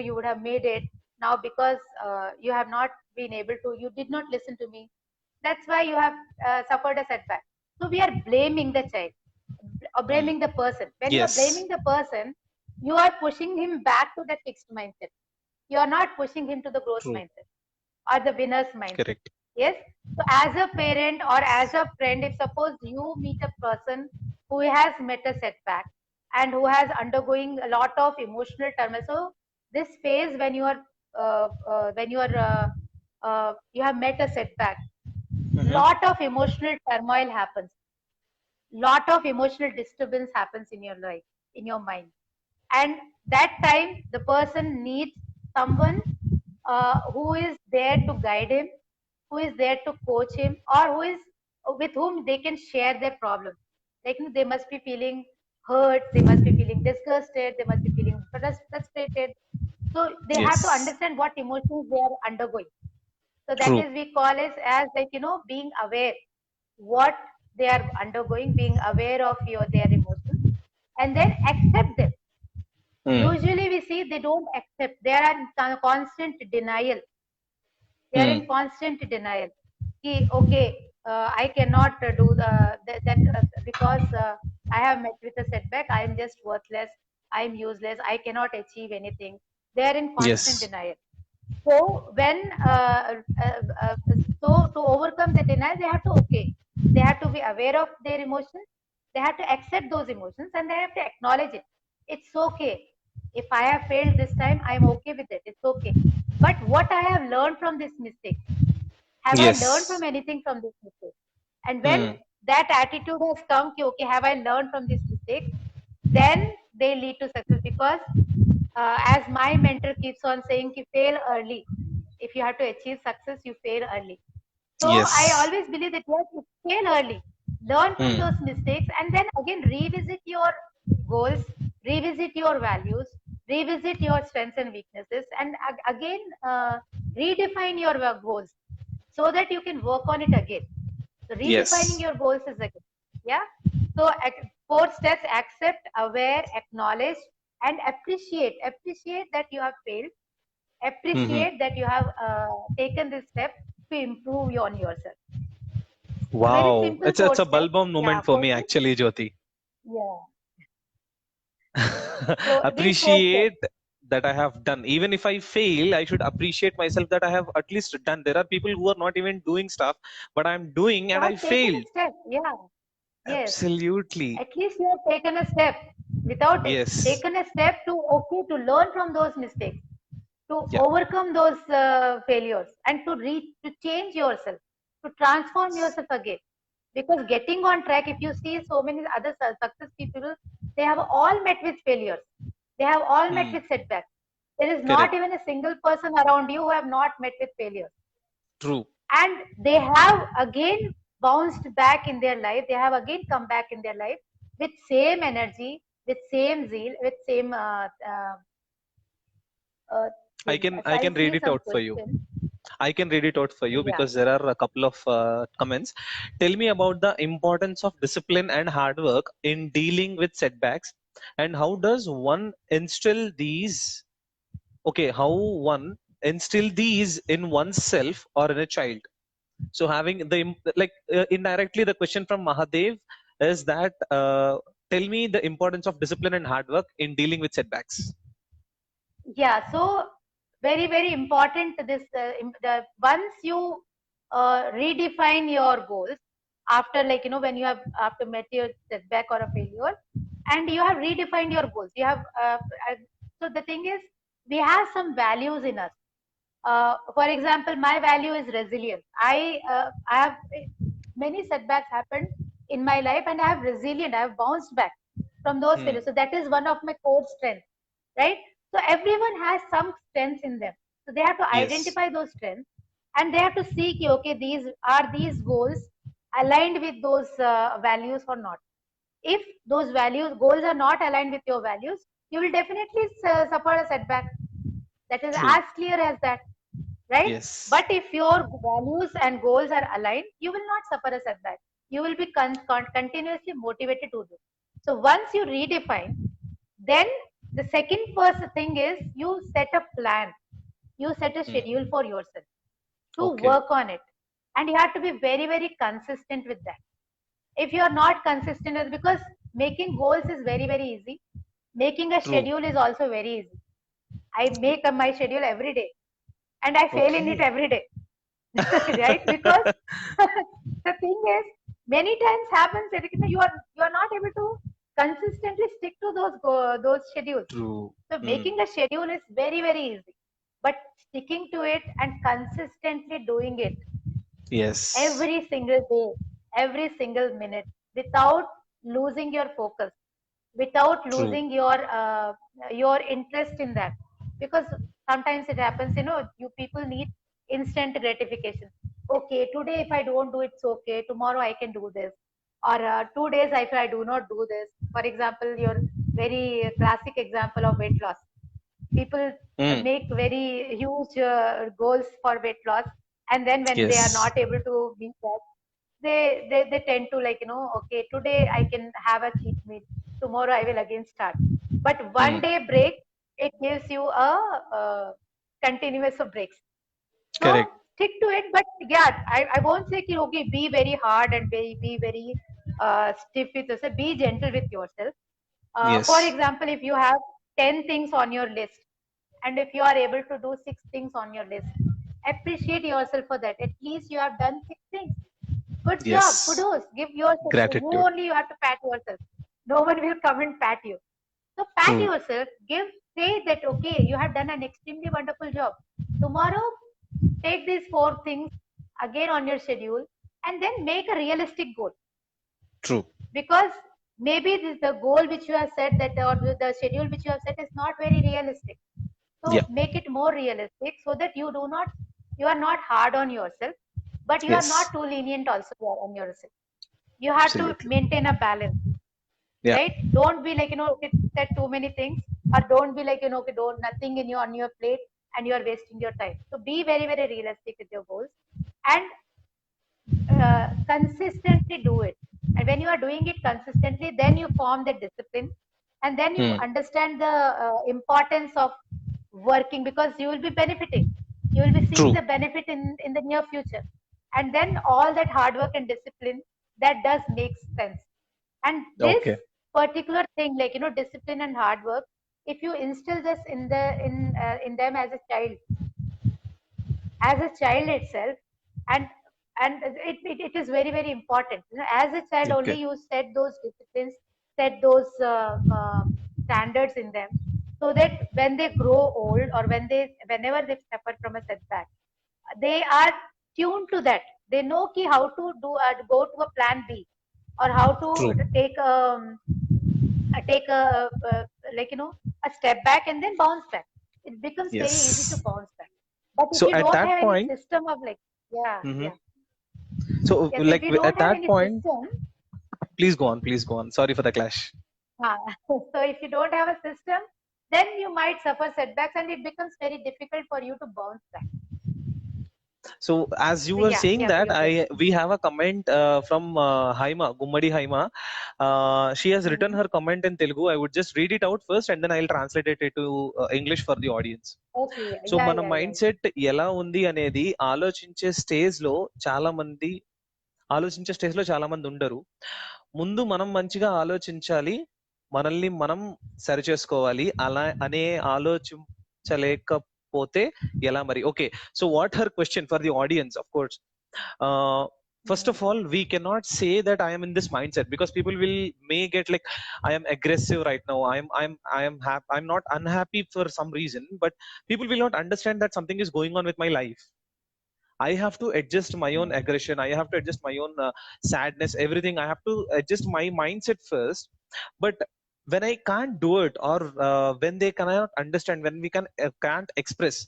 you would have made it. Now because you have not been able to, you did not listen to me. That's why you have suffered a setback. So we are blaming the child, or Mm. blaming the person. When you are Yes. blaming the person, you are pushing him back to that fixed mindset. You are not pushing him to the growth True. mindset or the winner's mindset. Correct. Yes. So as a parent or as a friend, if suppose you meet a person who has met a setback and who has undergoing a lot of emotional turmoil, so this phase when you are you have met a setback, Mm-hmm. lot of emotional turmoil happens, lot of emotional disturbance happens in your life, in your mind. And that time the person needs someone who is there to guide him, who is there to coach him, or who is with whom they can share their problems. They must be feeling hurt, they must be feeling disgusted, they must be feeling frustrated. So they have to Yes. understand what emotions they are undergoing. So that True. is we call it as like, being aware what they are undergoing, being aware of their emotions, and then accept them. Hmm. Usually we see they don't accept. They are in constant denial. They are in Hmm. constant denial. Okay, I cannot do that because I have met with a setback. I am just worthless. I am useless. I cannot achieve anything. They are in constant Yes. denial. So when so to overcome the denial, they have to they have to be aware of their emotions. They have to accept those emotions and they have to acknowledge it. It's okay. If I have failed this time, I'm okay with it. It's okay. But what I have learned from this mistake, have I learned from Yes. anything from this mistake? And when Hmm. that attitude has come, okay, have I learned from this mistake? Then they lead to success because as my mentor keeps on saying, you fail early. If you have to achieve success, you fail early. So I Yes. always believe that yes, you fail early, learn from Hmm. those mistakes, and then again revisit your goals, revisit your values, revisit your strengths and weaknesses, and again redefine your goals so that you can work on it again. So redefining Yes. your goals is again, yeah. So four steps: accept, aware, acknowledge, and appreciate. Appreciate that you have failed. Hmm. Appreciate that you have taken this step to improve on yourself. A very Wow. simple It's four a steps. bulb Yeah, moment for four me steps. actually, Jyoti. Yeah. So these four steps. Appreciate that I have done. Even if I fail, I should appreciate myself that I have at least done. There are people who are not even doing stuff, but I'm doing You and I have taken a failed. step. Yeah. Yes. Absolutely. At least you have taken a step. Without it, Yes. taken a step to to learn from those mistakes, to Yeah. overcome those failures, and to to change yourself, to transform yourself again. Because getting on track, if you see so many other success people, they have all met with failures. They have all met Hmm. with setbacks. There is not Correct. even a single person around you who have not met with failures. True. And they have again bounced back in their life. They have again come back in their life with same energy, with same zeal, with same uh, thing. So I I can read see it some out for you. questions. I can read it out for you Yeah. because there are a couple of comments. Tell me about the importance of discipline and hard work in dealing with setbacks, and how does one instill these? Okay, how one instill these in oneself or in a child? So having the indirectly the question from Mahadev is that tell me the importance of discipline and hard work in dealing with setbacks. Yeah. So very, very important. This the once you redefine your goals after, like, when you have after met your setback or a failure, and you have redefined your goals. You have so the thing is, we have some values in us. For example, my value is resilience. I have many setbacks happened in my life, and I have resilient. I have bounced back from those failures. Hmm. So that is one of my core strengths, right? So everyone has some strengths in them. So they have to Yes. identify those strengths, and they have to see, okay, these goals aligned with those values or not. If those values goals are not aligned with your values, you will definitely suffer a setback. That is True. as clear as that, right? Yes. But if your values and goals are aligned, you will not suffer a setback. You will be continuously motivated to do. So once you redefine, then the second first thing is you set a plan. You set a Hmm. schedule for yourself to Okay. work on it. And you have to be very, very consistent with that. If you are not consistent with, because making goals is very, very easy. Making a True. schedule is also very easy. I make my schedule every day and I fail in it Okay. every day. Right? Because the thing is, many times happens that you are not able to consistently stick to those schedules. True. So Hmm. making a schedule is very, very easy, but sticking to it and consistently doing it Yes. every single day, every single minute, without losing your focus, without True. losing your interest in that. Because sometimes it happens, you people need instant gratification. Okay, today if I don't do it, it's okay. Tomorrow I can do this, or 2 days if I do not do this. For example, your very classic example of weight loss. People make very huge goals for weight loss, and then when they are Yes. not able to meet that, they tend to, like, okay, today I can have a cheat meal, tomorrow I will again start. But one Mm. day break, it gives you a continuous of breaks. So Correct. stick to it. But yeah, I won't say ki, okay, be very hard and be very stiff with yourself. Be gentle with yourself. For Yes. example, if you have 10 things on your list, and if you are able to do 6 things on your list, appreciate yourself for that. At least you have done 6 things. Good job, Yes. kudos. Give yourself, you Gratitude. only you have to pat yourself. No one will come and pat you. So pat True. yourself, say that, okay, you have done an extremely wonderful job. Tomorrow, take these 4 things again on your schedule, and then make a realistic goal. True. Because maybe this, the goal which you have set, that, or the schedule which you have set, is not very realistic. Yeah. So make it more realistic, so that you are not hard on yourself, but you are Yes. not too lenient also on yourself. You have to Absolutely. maintain a balance, Yeah. right? Don't be like, set too many things, or don't be like, okay, don't nothing in your on your plate, and you are wasting your time. So be very, very realistic with your goals, and consistently do it. And when you are doing it consistently, then you form the discipline, and then you Hmm. understand the importance of working, because you will be benefiting. You will be seeing True. the benefit in the near future. And then all that hard work and discipline, that does make sense. And this Okay. particular thing, like, discipline and hard work, if you instill this in them as a child itself, and it is very, very important. As a child only, Okay. you set those disciplines, set those standards in them, so that when they grow old, or whenever they suffer from a setback, they are tuned to that. They know ki how to go to a plan B, or how to True. take like, a step back and then bounce back. It becomes very easy to Yes. bounce back. But if So you at don't that have any point, system of, like, yeah, hmm, yeah, so yes, if like you don't at have that any point, system, please go on. Please go on. Sorry for the clash. so if you don't have a system, then you might suffer setbacks, and it becomes very difficult for you to bounce back. So as you So were yeah, saying yeah, that, you can. I we have a comment from Haima, Gummadi Haima. She has written Mhm. her comment in Telugu. I would just read it out first, and then I'll translate it into English for the audience. Okay, so yeah, మన yeah, mind yeah, set ఎలా ఉంది అనేది ఆలోచించే stage లో చాలా మంది ఆలోచించే stage లో చాలా మంది ఉండరు. ముందు మనం మంచిగా ఆలోచించాలి, మనల్ని మనం సరి చేసుకోవాలి. అలా అనే ఆలోచించలేకపోతే ఎలా మరి? Okay, so what her question for the audience, of course. First yeah. of all, we cannot say that I am in this mindset, because people will may get like, I am aggressive right now, I'm not unhappy for some reason, but people will not understand that something is going on with my life. I have to adjust my own Mm. aggression. I have to adjust my own sadness, everything. I have to adjust my mindset first. But when I can't do it, or when they cannot understand, when we can't express,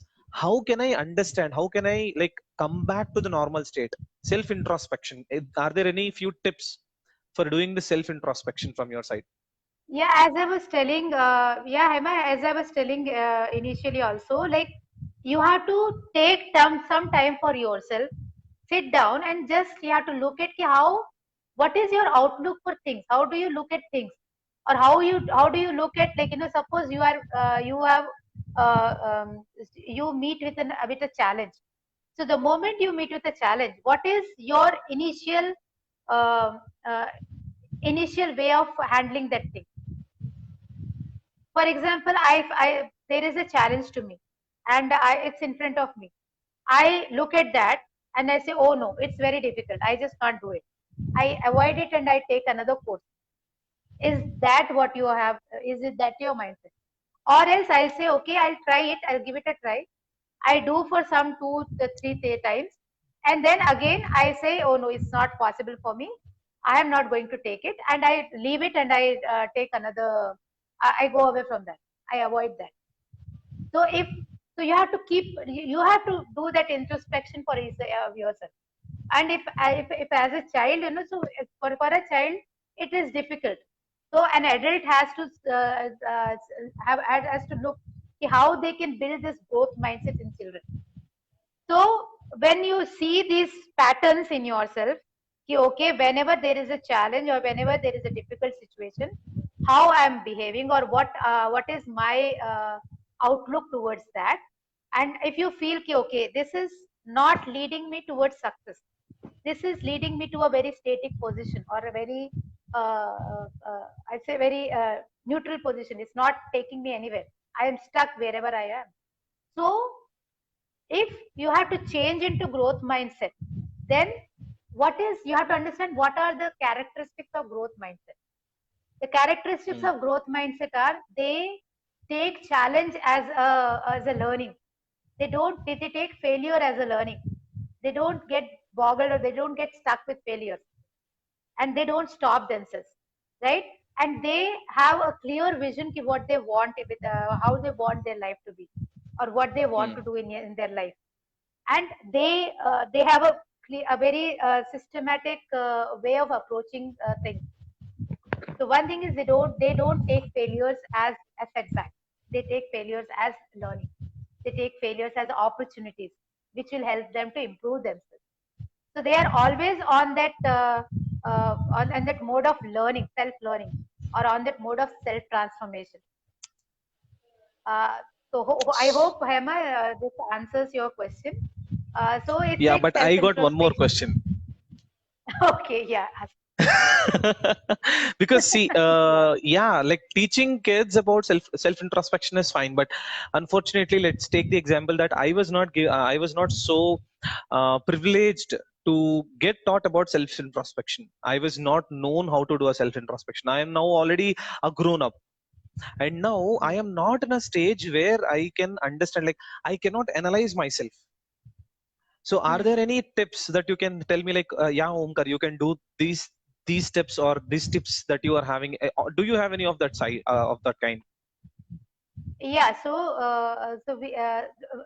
how can I understand? How can I like come back to the normal state? Self introspection. Are there any few tips for doing the self introspection from your side? Yeah, as I was telling, yeah, Hema, as I was telling initially also, like, you have to take some time for yourself, sit down, and just you have to look at what is your outlook for things? How do you look at things? Or how do you look at, like, suppose you have you meet with a challenge. So the moment you meet with a challenge, what is your uh, uh, initial way of handling that thing? For example, I there is a challenge to me, and it's in front of me. I look at that, and I say, oh no, it's very difficult. I just can't do it. I avoid it, and I take another course. Is that what you have? Is it that your mindset? Or else I'll say, okay, I'll try it. I'll give it a try. I do for some 2 3 times, and then again I say, oh no, it's not possible for me. I am not going to take it, and I leave it, and I take another. I go away from that. I avoid that. So if so, you have to you have to do that introspection for yourself. And if as a child, so for a child it is difficult. So an adult has to have has to look. how they can build this growth mindset in children. So when you see these patterns in yourself, okay, whenever there is a challenge or whenever there is a difficult situation, how I'm behaving or what is my outlook towards that, and if you feel okay, this is not leading me towards success, this is leading me to a very static position or a very I'd say very neutral position. It's not taking me anywhere. I am stuck wherever I am. So if you have to change into growth mindset, then what is you have to understand what are the characteristics of growth mindset. The characteristics Mm. of growth mindset are they take challenge as a learning. They take failure as a learning. They don't get boggled or they don't get stuck with failure, and they don't stop themselves, right? And they have a clear vision of what they want with how they want their life to be or what they want Mm. to do in their life, and they have a very systematic way of approaching things. So one thing is they don't take failures as a setback. They take failures as learning. They take failures as opportunities, which will help them to improve themselves. So they are always on that on that mode of learning, self-learning, or on that mode of self-transformation. Uh, I hope, Hema, this answers your question. So it's Yeah, like but I got one more self-introspection. question. Okay, yeah, Because see, yeah, yeah, like teaching kids about self introspection is fine, but unfortunately, let's take the example that I was not so privileged to get taught about self introspection. I was not known how to do a self introspection. I am now already a grown up, and now I hmm. am not in a stage where I can understand. Like, I cannot analyze myself. So, are Hmm. there any tips that you can tell me, like, yeah, Omkar, you can do these tips or these tips that you are having? Do you have any of that side of that kind? Yeah. So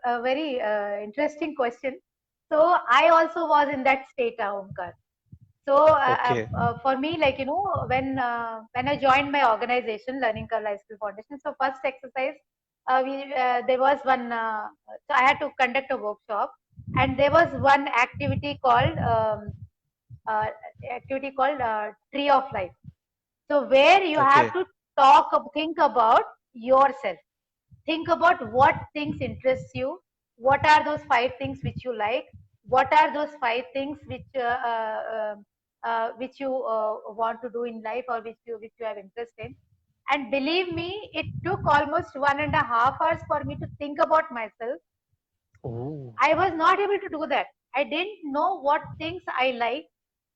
a very interesting question. So I also was in that state, Omkar. So Okay, for me, like when I joined my organization, Learning Curve Life Skill Foundation. So first exercise, there was one. So I had to conduct a workshop, and there was one uh, activity called Tree of Life. So where you have okay, to think about yourself. Think about what things interest you. What are those five things which you like? What are those five things which you want to do in life or which you have interest in? And believe me, it took almost 1.5 hours for me to think about myself. oh, I was not able to do that. I didn't know what things I like.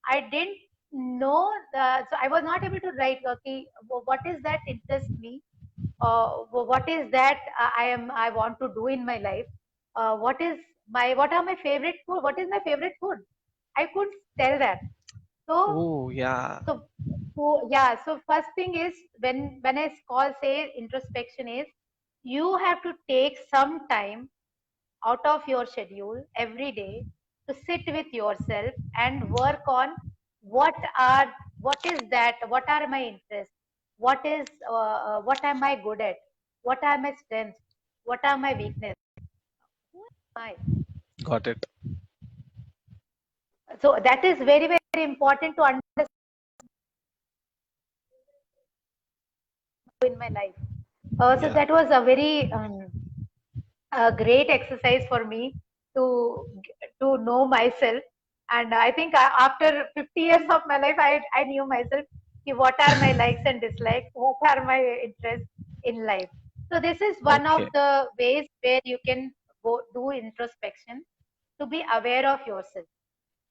I didn't know so I was not able to write, okay, what is that interests me? What is that I want to do in my life? What are my favorite food? What is my favorite food? I couldn't tell that. So, oh, yeah, yeah. So first thing is when I say introspection is you have to take some time out of your schedule every day to sit with yourself and work on what are what is that what are my interests, what am I good at, what are my strengths, what are my weaknesses, who am I. got it. So that is very very important to understand in my life. So Yeah, that was a very a great exercise for me to know myself. And I think after 50 years of my life, I knew myself. What are my likes and dislikes? What are my interests in life? So this is one of okay, the ways where you can go do introspection to be aware of yourself.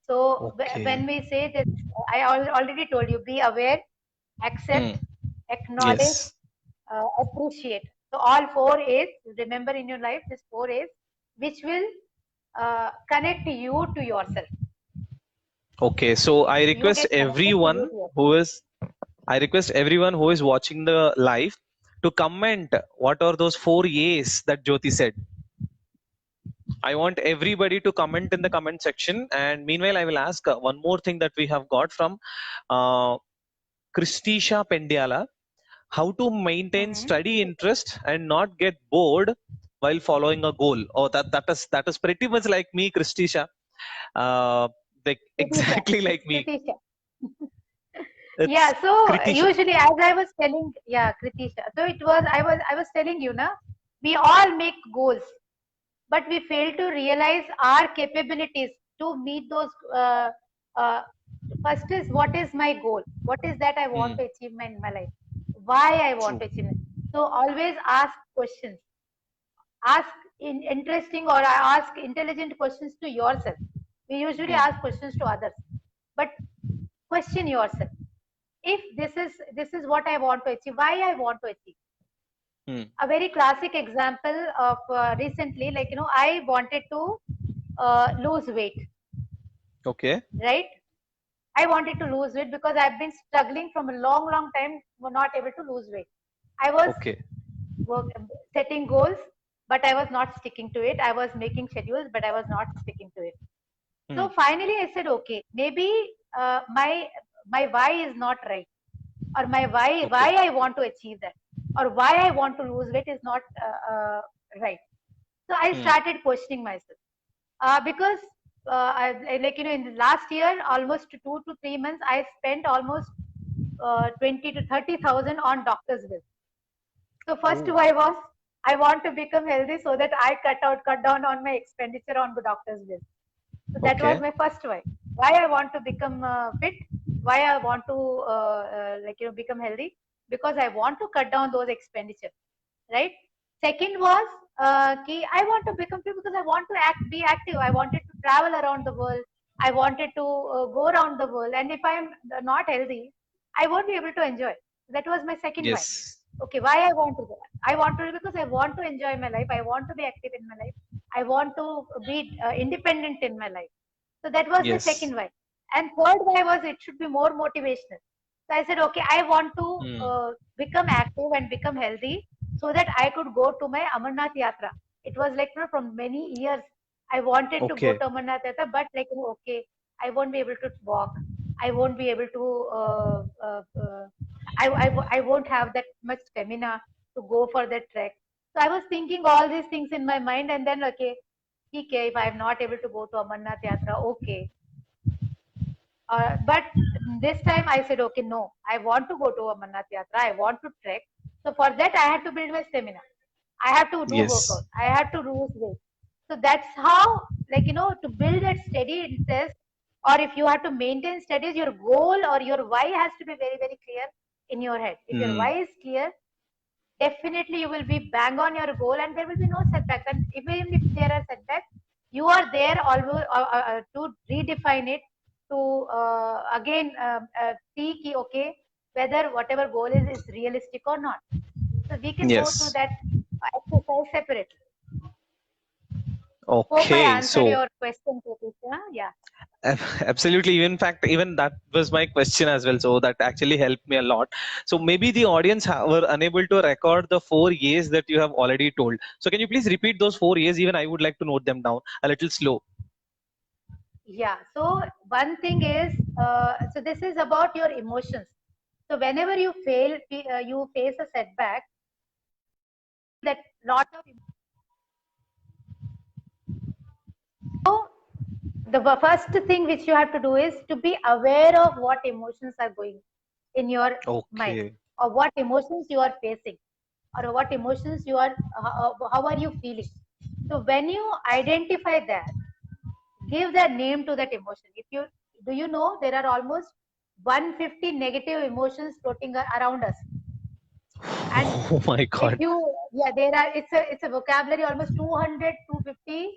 So okay. when we say this, already told you, be aware, Hmm. accept, acknowledge, Yes. appreciate. So all four A's, remember in your life, these four A's, which will connect you to yourself. Okay. So You get connected to you to yourself. I request everyone who is watching the live to comment what are those four A's that Jyoti said. I want everybody to comment in the comment section. And meanwhile, I will ask one more thing that we have got from uh, Christisha Pendiala. how to maintain Mm-hmm. steady interest and not get bored while following a goal. Oh, that is pretty much like me, Christisha. Uh, like Kritisha. exactly It's like me. Kritisha. It's Yeah, so Kritisha. usually as I was telling, yeah, Kritisha. So I was telling you, na, we all make goals, but we fail to realize our capabilities to meet those. Uh, First is, what is my goal? What is that I want Hmm, to achieve in my life? Why I want true. to achieve it? So always ask questions. Ask interesting or ask intelligent questions to yourself. We usually Hmm, ask questions to others, but question yourself. If this is what I want to achieve, why I want to achieve. hmm. A very classic example of recently, like I wanted to lose weight, Okay. right? I wanted to lose weight because I've been struggling from a long, long time, not able to lose weight. I was Okay. work, setting goals, but I was not sticking to it. I was making schedules, but I was not sticking to it. Hmm, So finally, I said, okay, maybe my why is not right, or my why okay. I want to achieve that, or why I want to lose weight is not right. So I Hmm, started questioning myself because like in the last year, almost 2 to 3 months, I spent almost 20 to 30,000 on doctor's bills. So first oh, why was, I want to become healthy so that I cut down on my expenditure on the doctor's bills. So that was okay. my first why. Why I want to become fit, why I want to become healthy, because I want to cut down those expenditure, right? Second was I want to become fit because I want to be active. I wanted to travel around the world. I wanted to go around the world. And if I am not healthy, I won't be able to enjoy. That was my second why. Yes. Okay, why I want to go? I want to, because I want to enjoy my life. I want to be active in my life. I want to be independent in my life. So that was my Yes. second why. And third why was, it should be more motivational. So I said, okay, I want to Hmm, become active and become healthy so that I could go to my Amarnath Yatra. It was like, from many years I wanted to go okay. to Amarnath Yatra, but like, okay, I won't be able to walk. I won't be able to. I won't have that much stamina to go for that trek. So I was thinking all these things in my mind, and then okay, if I'm not able to go to Amarnath Yatra, okay, but this time I said, okay, no, I want to go to Amarnath Yatra. I want to trek. So for that, I had to build my stamina. I have to do Yes. workout. I have to lose weight. So that's how, to build that steady interest, or if you have to maintain studies, your goal or your why has to be very, very clear in your head. If your Hmm, why is clear, definitely you will be bang on your goal and there will be no setbacks. And even if there are setbacks, you are there always to redefine it, to again see ki, okay, whether whatever goal is realistic or not. So we can go through yes. that exercise separately. Hope I Okay. answered So your question, Pratisha. Yeah. absolutely. In fact, even that was my question as well. So that actually helped me a lot. So maybe the audience were unable to record the 4 years that you have already told. So can you please repeat those 4 years? Even I would like to note them down a little slow. Yeah. So one thing is, so this is about your emotions. So whenever you fail, you face a setback, that lot of. So the first thing which you have to do is to be aware of what emotions are going in your mind, Okay. or what emotions you are facing, or what emotions you are, how are you feeling. So when you identify that, give the name to that emotion. If you do, you know there are almost 150 negative emotions floating around us. And Oh my if God. you, yeah, there are, it's a vocabulary, almost 200, 250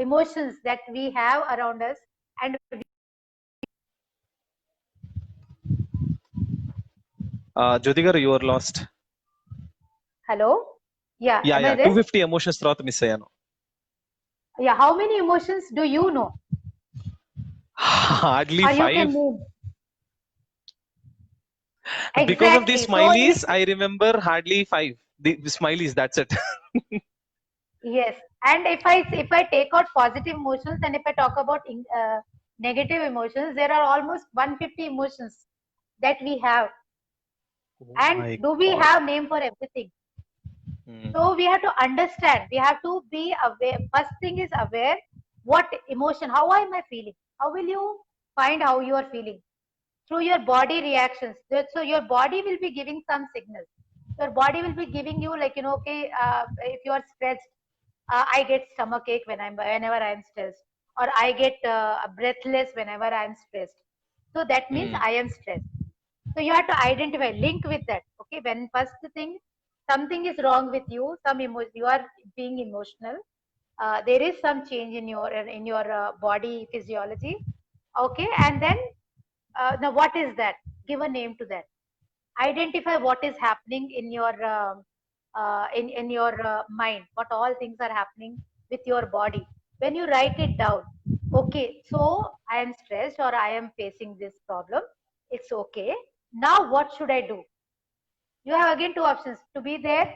emotions that we have around us. And Jyotikar, you are lost. hello, yeah, Yeah, am I yeah. there? 250 emotions తర్వాత miss అయ్యాను. Yeah, how many emotions do you know, Hardly or you can 5. name? Because of the Exactly. So if, smileys, I remember hardly 5. The smileys, that's it. yes, and if I take out positive emotions, and if I talk about negative emotions, there are almost 150 emotions that we have. Oh And my do we God. have name for everything? Hmm. So we have to understand. We have to be aware. First thing is aware what emotion. How am I feeling? How will you find how you are feeling? Through your body reactions. So your body will be giving some signals. Your body will be giving you like, okay, if you are stressed, I get stomach ache whenever I am stressed, or I get breathless whenever I am stressed. So that means Hmm. I am stressed. So you have to identify, link with that. Okay, when first thing, something is wrong with you, you are being emotional. There is some change in your body physiology. Okay, and then now what is that? Give a name to that. Identify what is happening in your in your mind. What all things are happening with your body. When you write it down, okay, so I am stressed or I am facing this problem. It's okay. Now what should I do? You have again two options: to be there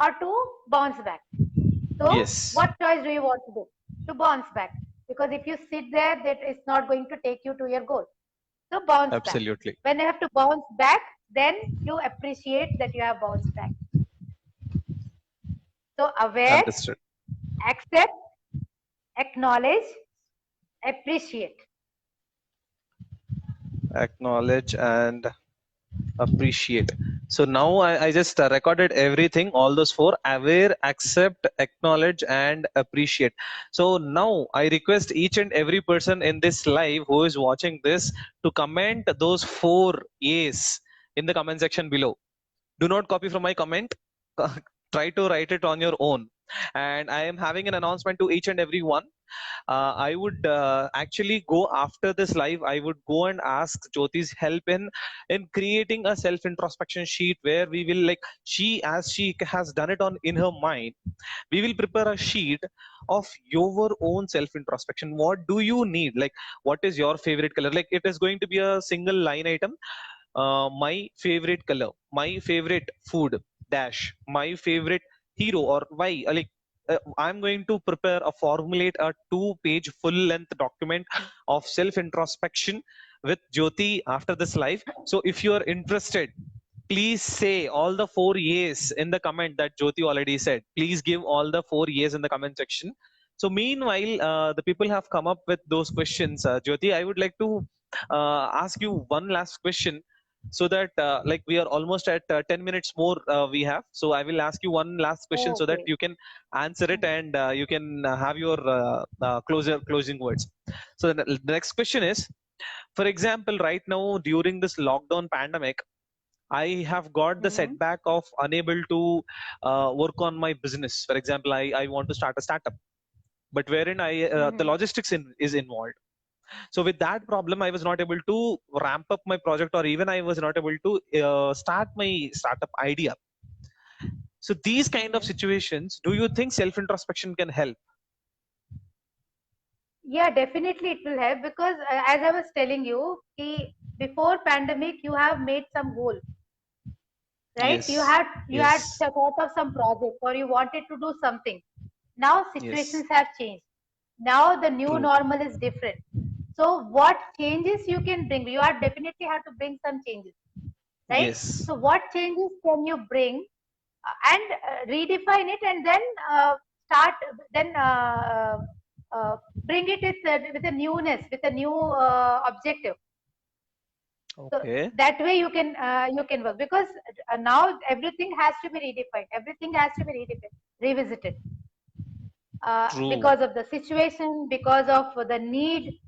or to bounce back. So Yes, what choice do you want to do? To bounce back, because if you sit there, that is not going to take you to your goal. So bounce back. absolutely. When you have to bounce back, then you appreciate that you have bounced back. So aware, Understood. accept, acknowledge, appreciate. Acknowledge and appreciate. So now I just recorded everything, all those four: aware, accept, acknowledge, and appreciate. So now I request each and every person in this live who is watching this to comment those four A's in the comment section below. Do not copy from my comment. Try to write it on your own. And I am having an announcement to each and every one. I would actually go after this live. I would go and ask Jyoti's help in creating a self introspection sheet where we will, like, she, as she has done it on in her mind, we will prepare a sheet of your own self introspection. What do you need? Like, what is your favorite color? Like, it is going to be a single line item. My favorite color, my favorite food dash, my favorite hero, or why, like, I'm going to prepare a formulate a 2-page full length document of self introspection with Jyoti after this live. So if you are interested, please say all the four yeas in the comment that Jyoti already said. Please give all the four yeas in the comment section. So meanwhile, the people have come up with those questions. Jyoti, I would like to ask you one last question, so that like, we are almost at 10 minutes more we have. So I will ask you one last question so that Okay. you can answer it, and you can have your closing words. So the next question is, for example, right now during this lockdown pandemic, I have got the Mm-hmm. setback of unable to work on my business. For example, I want to start a startup, but wherein the Mm-hmm. logistics is involved. So with that problem, I was not able to ramp up my project, or even I was not able to start my startup idea. So these kind of Mm-hmm. situations, do you think self introspection can help? Yeah, definitely it will help because as I was telling you, before pandemic, you have made some goal, right? Yes. You had Yes. thought of some project or you wanted to do something. Now Yes. situations have changed. Now the new True. normal is different. So what changes you can bring? You are definitely have to bring some changes, right? Yes. So what changes can you bring and redefine it, and then start then bring it with a newness, with a new objective. So Okay. that way you can work because now everything has to be redefined. Everything has to be redefined, revisited True. because of the situation, because of the need,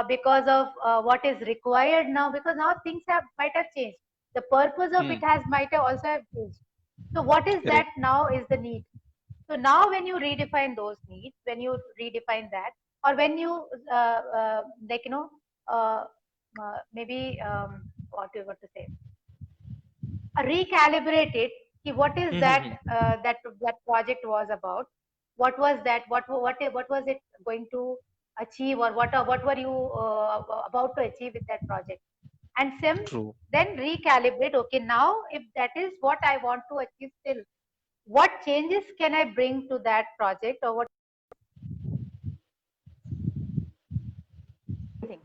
because of what is required now. Because now things have might have changed. The purpose of Hmm. it has might have also have changed. So what is that Correct. now is the need. So now when you redefine those needs, when you redefine that, or when you like uh, maybe what you got to say, recalibrate it. What is that that project was about? What was that? What was it going to achieve, or what were you about to achieve with that project? And True. then recalibrate. Okay, now if that is what I want to achieve, still what changes can I bring to that project, or what thing?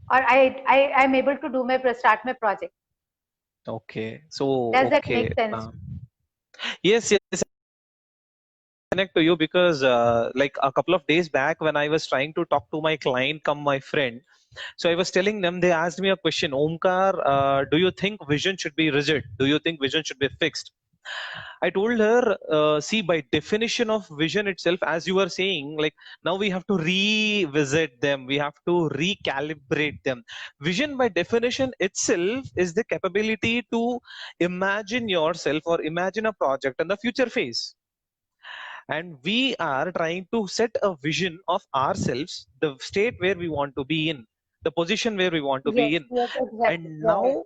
or I'm able to do start my project. Okay. So, Does that okay. make sense? Yes, yes. Connect to you because, like a couple of days back, when I was trying to talk to my client, come my friend, so I was telling them, they asked me a question, Omkar, do you think vision should be rigid? Do you think vision should be fixed? I told her, see, by definition of vision itself, as you were saying, like now we have to revisit them, we have to recalibrate them. Vision, by definition itself, is the capability to imagine yourself or imagine a project in the future phase. And we are trying to set a vision of ourselves, the state where we want to be in, the position where we want to Yes, be in. yes, exactly. And Yeah, yeah. now,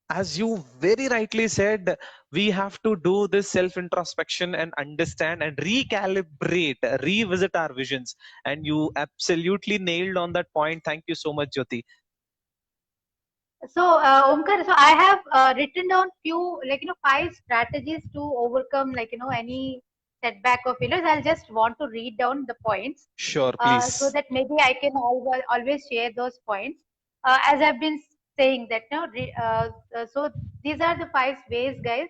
as you very rightly said, we have to do this self introspection and understand and recalibrate, revisit our visions. And you absolutely nailed on that point. Thank you so much, Jyoti. So, Omkar, so I have written down few, like, 5 strategies to overcome, any setback or failures. I'll just want to read down the points, Sure, so please. that maybe I can always share those points. As I've been saying that, so these are the 5 ways, guys,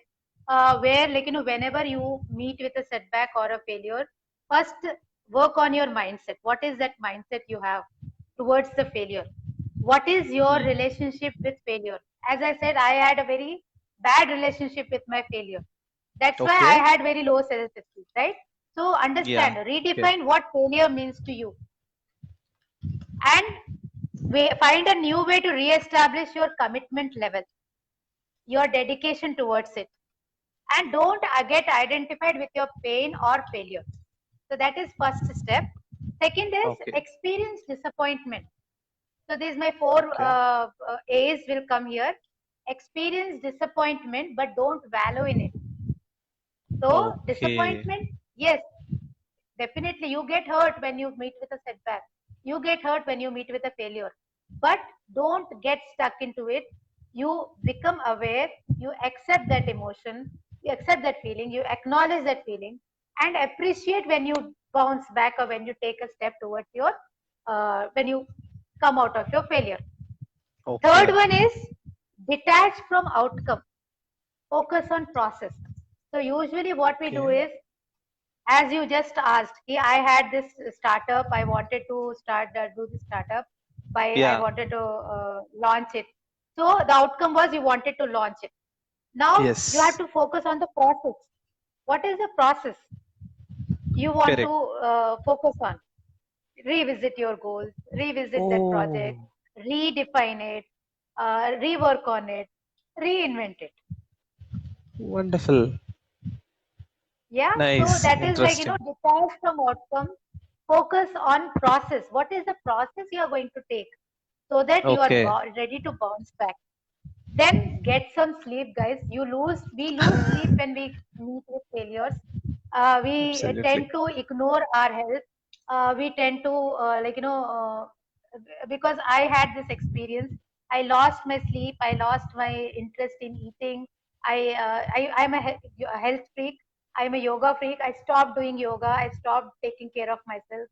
where, whenever you meet with a setback or a failure, first work on your mindset. What is that mindset you have towards the failure? What is your Hmm. relationship with failure? As I said, I had a very bad relationship with my failure. That's why I Okay. had very low self-esteem, right? So Yeah. understand, Okay. redefine what failure means to you, and find a new way to re-establish your commitment level, your dedication towards it, and don't get identified with your pain or failure. So that is first step. Second is Okay. experience disappointment. So these my four Okay. A's will come here. Experience disappointment, but don't wallow in it. So Okay. disappointment, yes, definitely you get hurt when you meet with a setback. You get hurt when you meet with a failure. But don't get stuck into it. You become aware, you accept that emotion, you accept that feeling, you acknowledge that feeling, and appreciate when you bounce back or when you take a step towards when you come out of your failure. Third Okay. one is detach from outcome, focus on process. So usually what we do Okay. is, as you just asked, I had this startup, I wanted to do this startup, I Yeah. wanted to launch it. So the outcome was you wanted to launch it. Now you have Yes. to focus on the process. What is the process you want to Correct. focus on? Revisit your goals, revisit that project, Oh, redefine it, rework on it, reinvent it. wonderful. Yeah, so Nice. that is like, Interesting. detach from outcome, focus on process. What is the process you are going to take so that you are Okay. ready to bounce back? Then get some sleep, guys. We lose sleep when we meet with failures. We Absolutely. tend to ignore our health. We tend to, because I had this experience. I lost my sleep. I lost my interest in eating. I'm a health freak. I'm a yoga freak. I stopped doing yoga. I stopped taking care of myself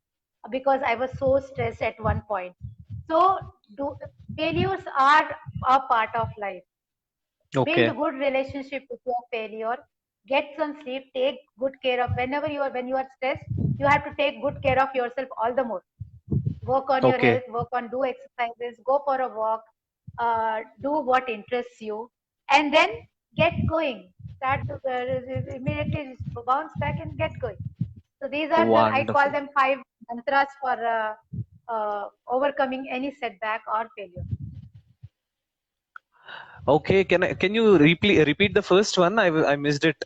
because I was so stressed at one point. So, failures are a part of life. Build Okay. good relationship with your failure. Get some sleep. Take good care of when you are stressed. You have to take good care of yourself all the more. Work on your Okay. health. Work on do exercises. Go for a walk. Do what interests you, and then get going. Start to immediately bounce back and get going. So these are I call Wonderful. them 5 mantras for overcoming any setback or failure. Okay. Can you repeat the first one? I missed it.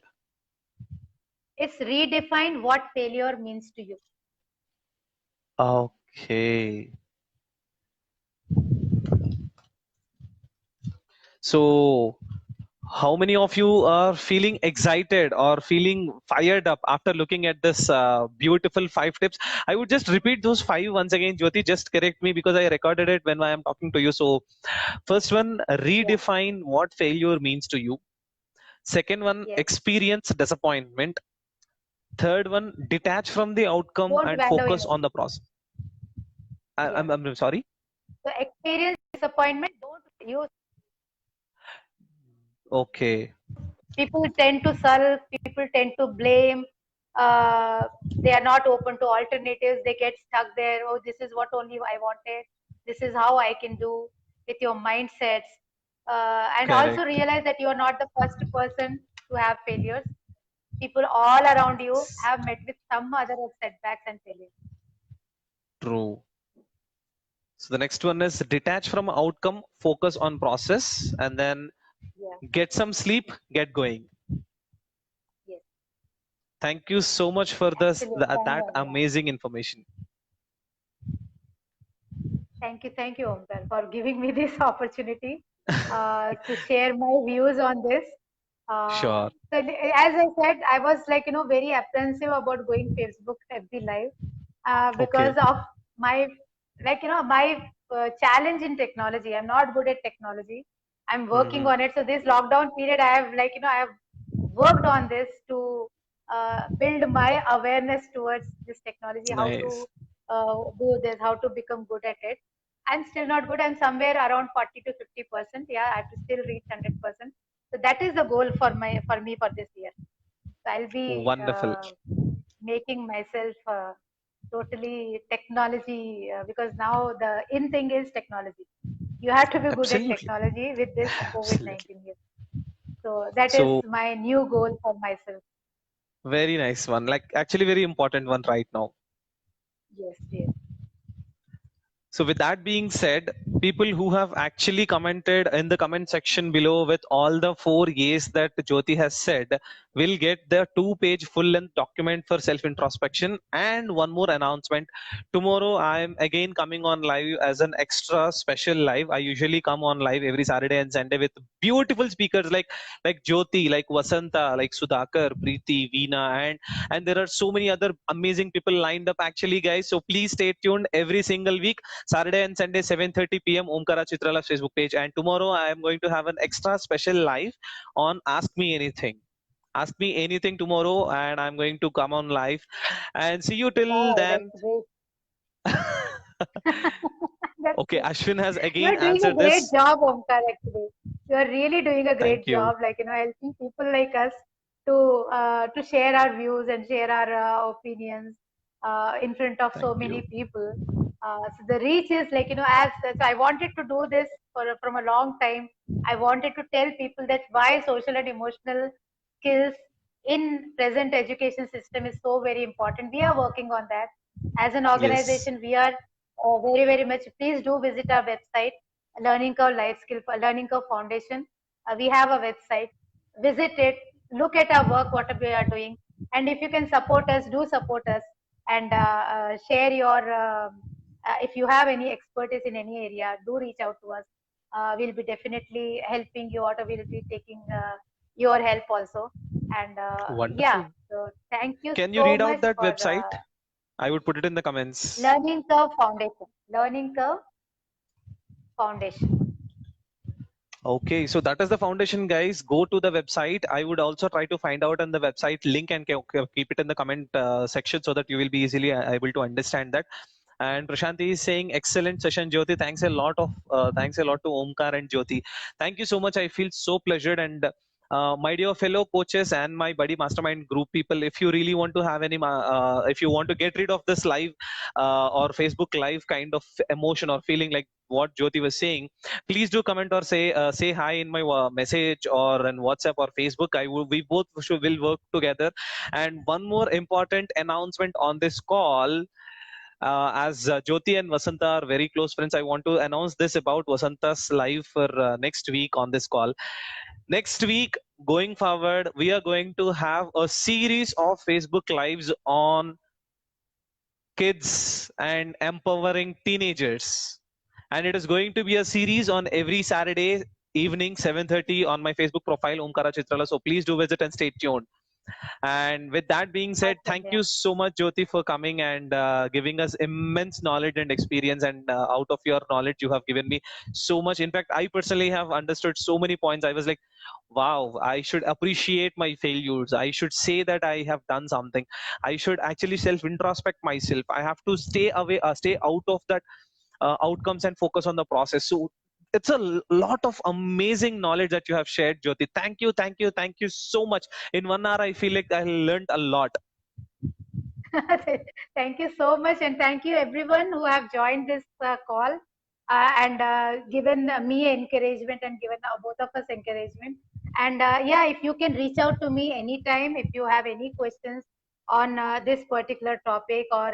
It's redefine what failure means to you. Okay. So, how many of you are feeling excited or feeling fired up after looking at this beautiful 5 tips? I would just repeat those five once again. Jyoti, just correct me because I recorded it when I am talking to you. So, first one, Yeah. redefine what failure means to you. Second one, Yes. experience disappointment. Third one, detach from the outcome Don't and wallow in focus it. on the process. Yeah. I'm sorry. So experience disappointment, don't use. Okay. People tend to sulk, people tend to blame, they are not open to alternatives, they get stuck there. Oh, this is what only I wanted, this is how I can do, with your mindsets. And also Correct. realize that you are not the first person to have failures. People all around you have met with some other setbacks and failures. True. So the next one is detach from outcome, focus on process, and then Yeah, get some sleep, get going. yes, Thank you so much for absolutely. that amazing information. Thank you, Omkar, for giving me this opportunity to share my views on this. Sure. As I said, I was like, very apprehensive about going Facebook FB Live because Okay. of my, like, my challenge in technology. I'm not good at technology. I'm working Hmm. on it. So this lockdown period, I have, like, I have worked on this to build my awareness towards this technology, how to Nice. do this, how to become good at it. I'm still not good. I'm somewhere around 40 to 50%. Yeah, I have to still reach 100%. So that is the goal for me for this year. So I'll be Wonderful. making myself totally technology because now the in thing is technology. You have to be good at Absolutely. technology with this COVID Absolutely. 19 year. So that is So my new goal for myself. very nice one. Like actually very important one right now. Yes, yes. So, with that being said, people who have actually commented in the comment section below with all the four yeas that Jyoti has said will get the 2 page full length document for self introspection. And one more announcement, tomorrow I am again coming on live as an extra special live. I usually come on live every Saturday and Sunday with beautiful speakers like Jyoti, like Vasanta, like Sudhakar, Preeti, Veena, and there are so many other amazing people lined up actually, guys. So please stay tuned every single week, Saturday and Sunday, 7:30 p.m. Omkara Chitrala's Facebook page. And tomorrow I am going to have an extra special live on Ask Me Anything. Ask me anything tomorrow, and I'm going to come on live. And see you till Wow, then. that's great. That's Okay, great. Ashwin has again You're doing a answered great this. job, Omkar, actually. You're really doing a Thank great you. job, like, helping people like us to share our views and share our opinions in front of Thank so many you. people. So the reach is like, as so I wanted to do this from a long time. I wanted to tell people that why social and emotional skills in present education system is so very important. We are working on that. As an Yes. organization, we are very, very much. Please do visit our website, Learning Curve Life Skill, Learning Curve Foundation. We have a website. Visit it, look at our work, what we are doing, and if you can support us, do support us, and share your. If you have any expertise in any area, do reach out to us. We'll be definitely helping you out, or we'll be taking your help also. And yeah, Wonderful. so thank you Can you so read much out that for website? I would put it in the comments. Learning Curve Foundation. Learning Curve Foundation. Okay, so that is the foundation, guys. Go to the website. I would also try to find out on the website link and keep it in the comment section so that you will be easily able to understand that. And Prashanti is saying, excellent session, Jyoti. Thanks a lot to Omkar and Jyoti. Thank you so much. I feel so pleasured. And my dear fellow coaches and my buddy mastermind group people, if you really want to have if you want to get rid of this live or Facebook live kind of emotion or feeling like what Jyoti was saying, please do comment or say hi in my message or in WhatsApp or Facebook. We both will work together. And one more important announcement on this call, as Jyoti and Vasanta are very close friends, I want to announce this about Vasanta's live for next week on this call. Next week, going forward, we are going to have a series of Facebook lives on kids and empowering teenagers. And it is going to be a series on every Saturday evening, 7:30 on my Facebook profile, Omkara Chitrala. So please do visit and stay tuned. And with that being said, Awesome. thank Yeah. you so much, Jyoti, for coming and giving us immense knowledge and experience. And out of your knowledge, you have given me so much. In fact, I personally have understood so many points. I was like, wow, I should appreciate my failures. I should say that I have done something. I should actually self introspect myself. I have to stay away, stay out of that outcomes and focus on the process. So it's a lot of amazing knowledge that you have shared, Jyoti. Thank you so much. In 1 hour, I feel like I learned a lot. Thank you so much, and thank you everyone who have joined this call and given me encouragement and given both of us encouragement. And yeah, if you can reach out to me anytime if you have any questions on this particular topic, or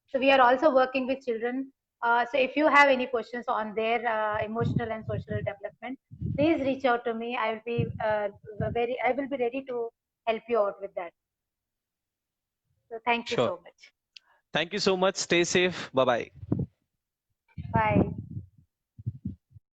so we are also working with children. So if you have any questions on their emotional and social development, please reach out to me. I will be ready to help you out with that. So thank you Sure. so much. Thank you so much. Stay safe. Bye bye.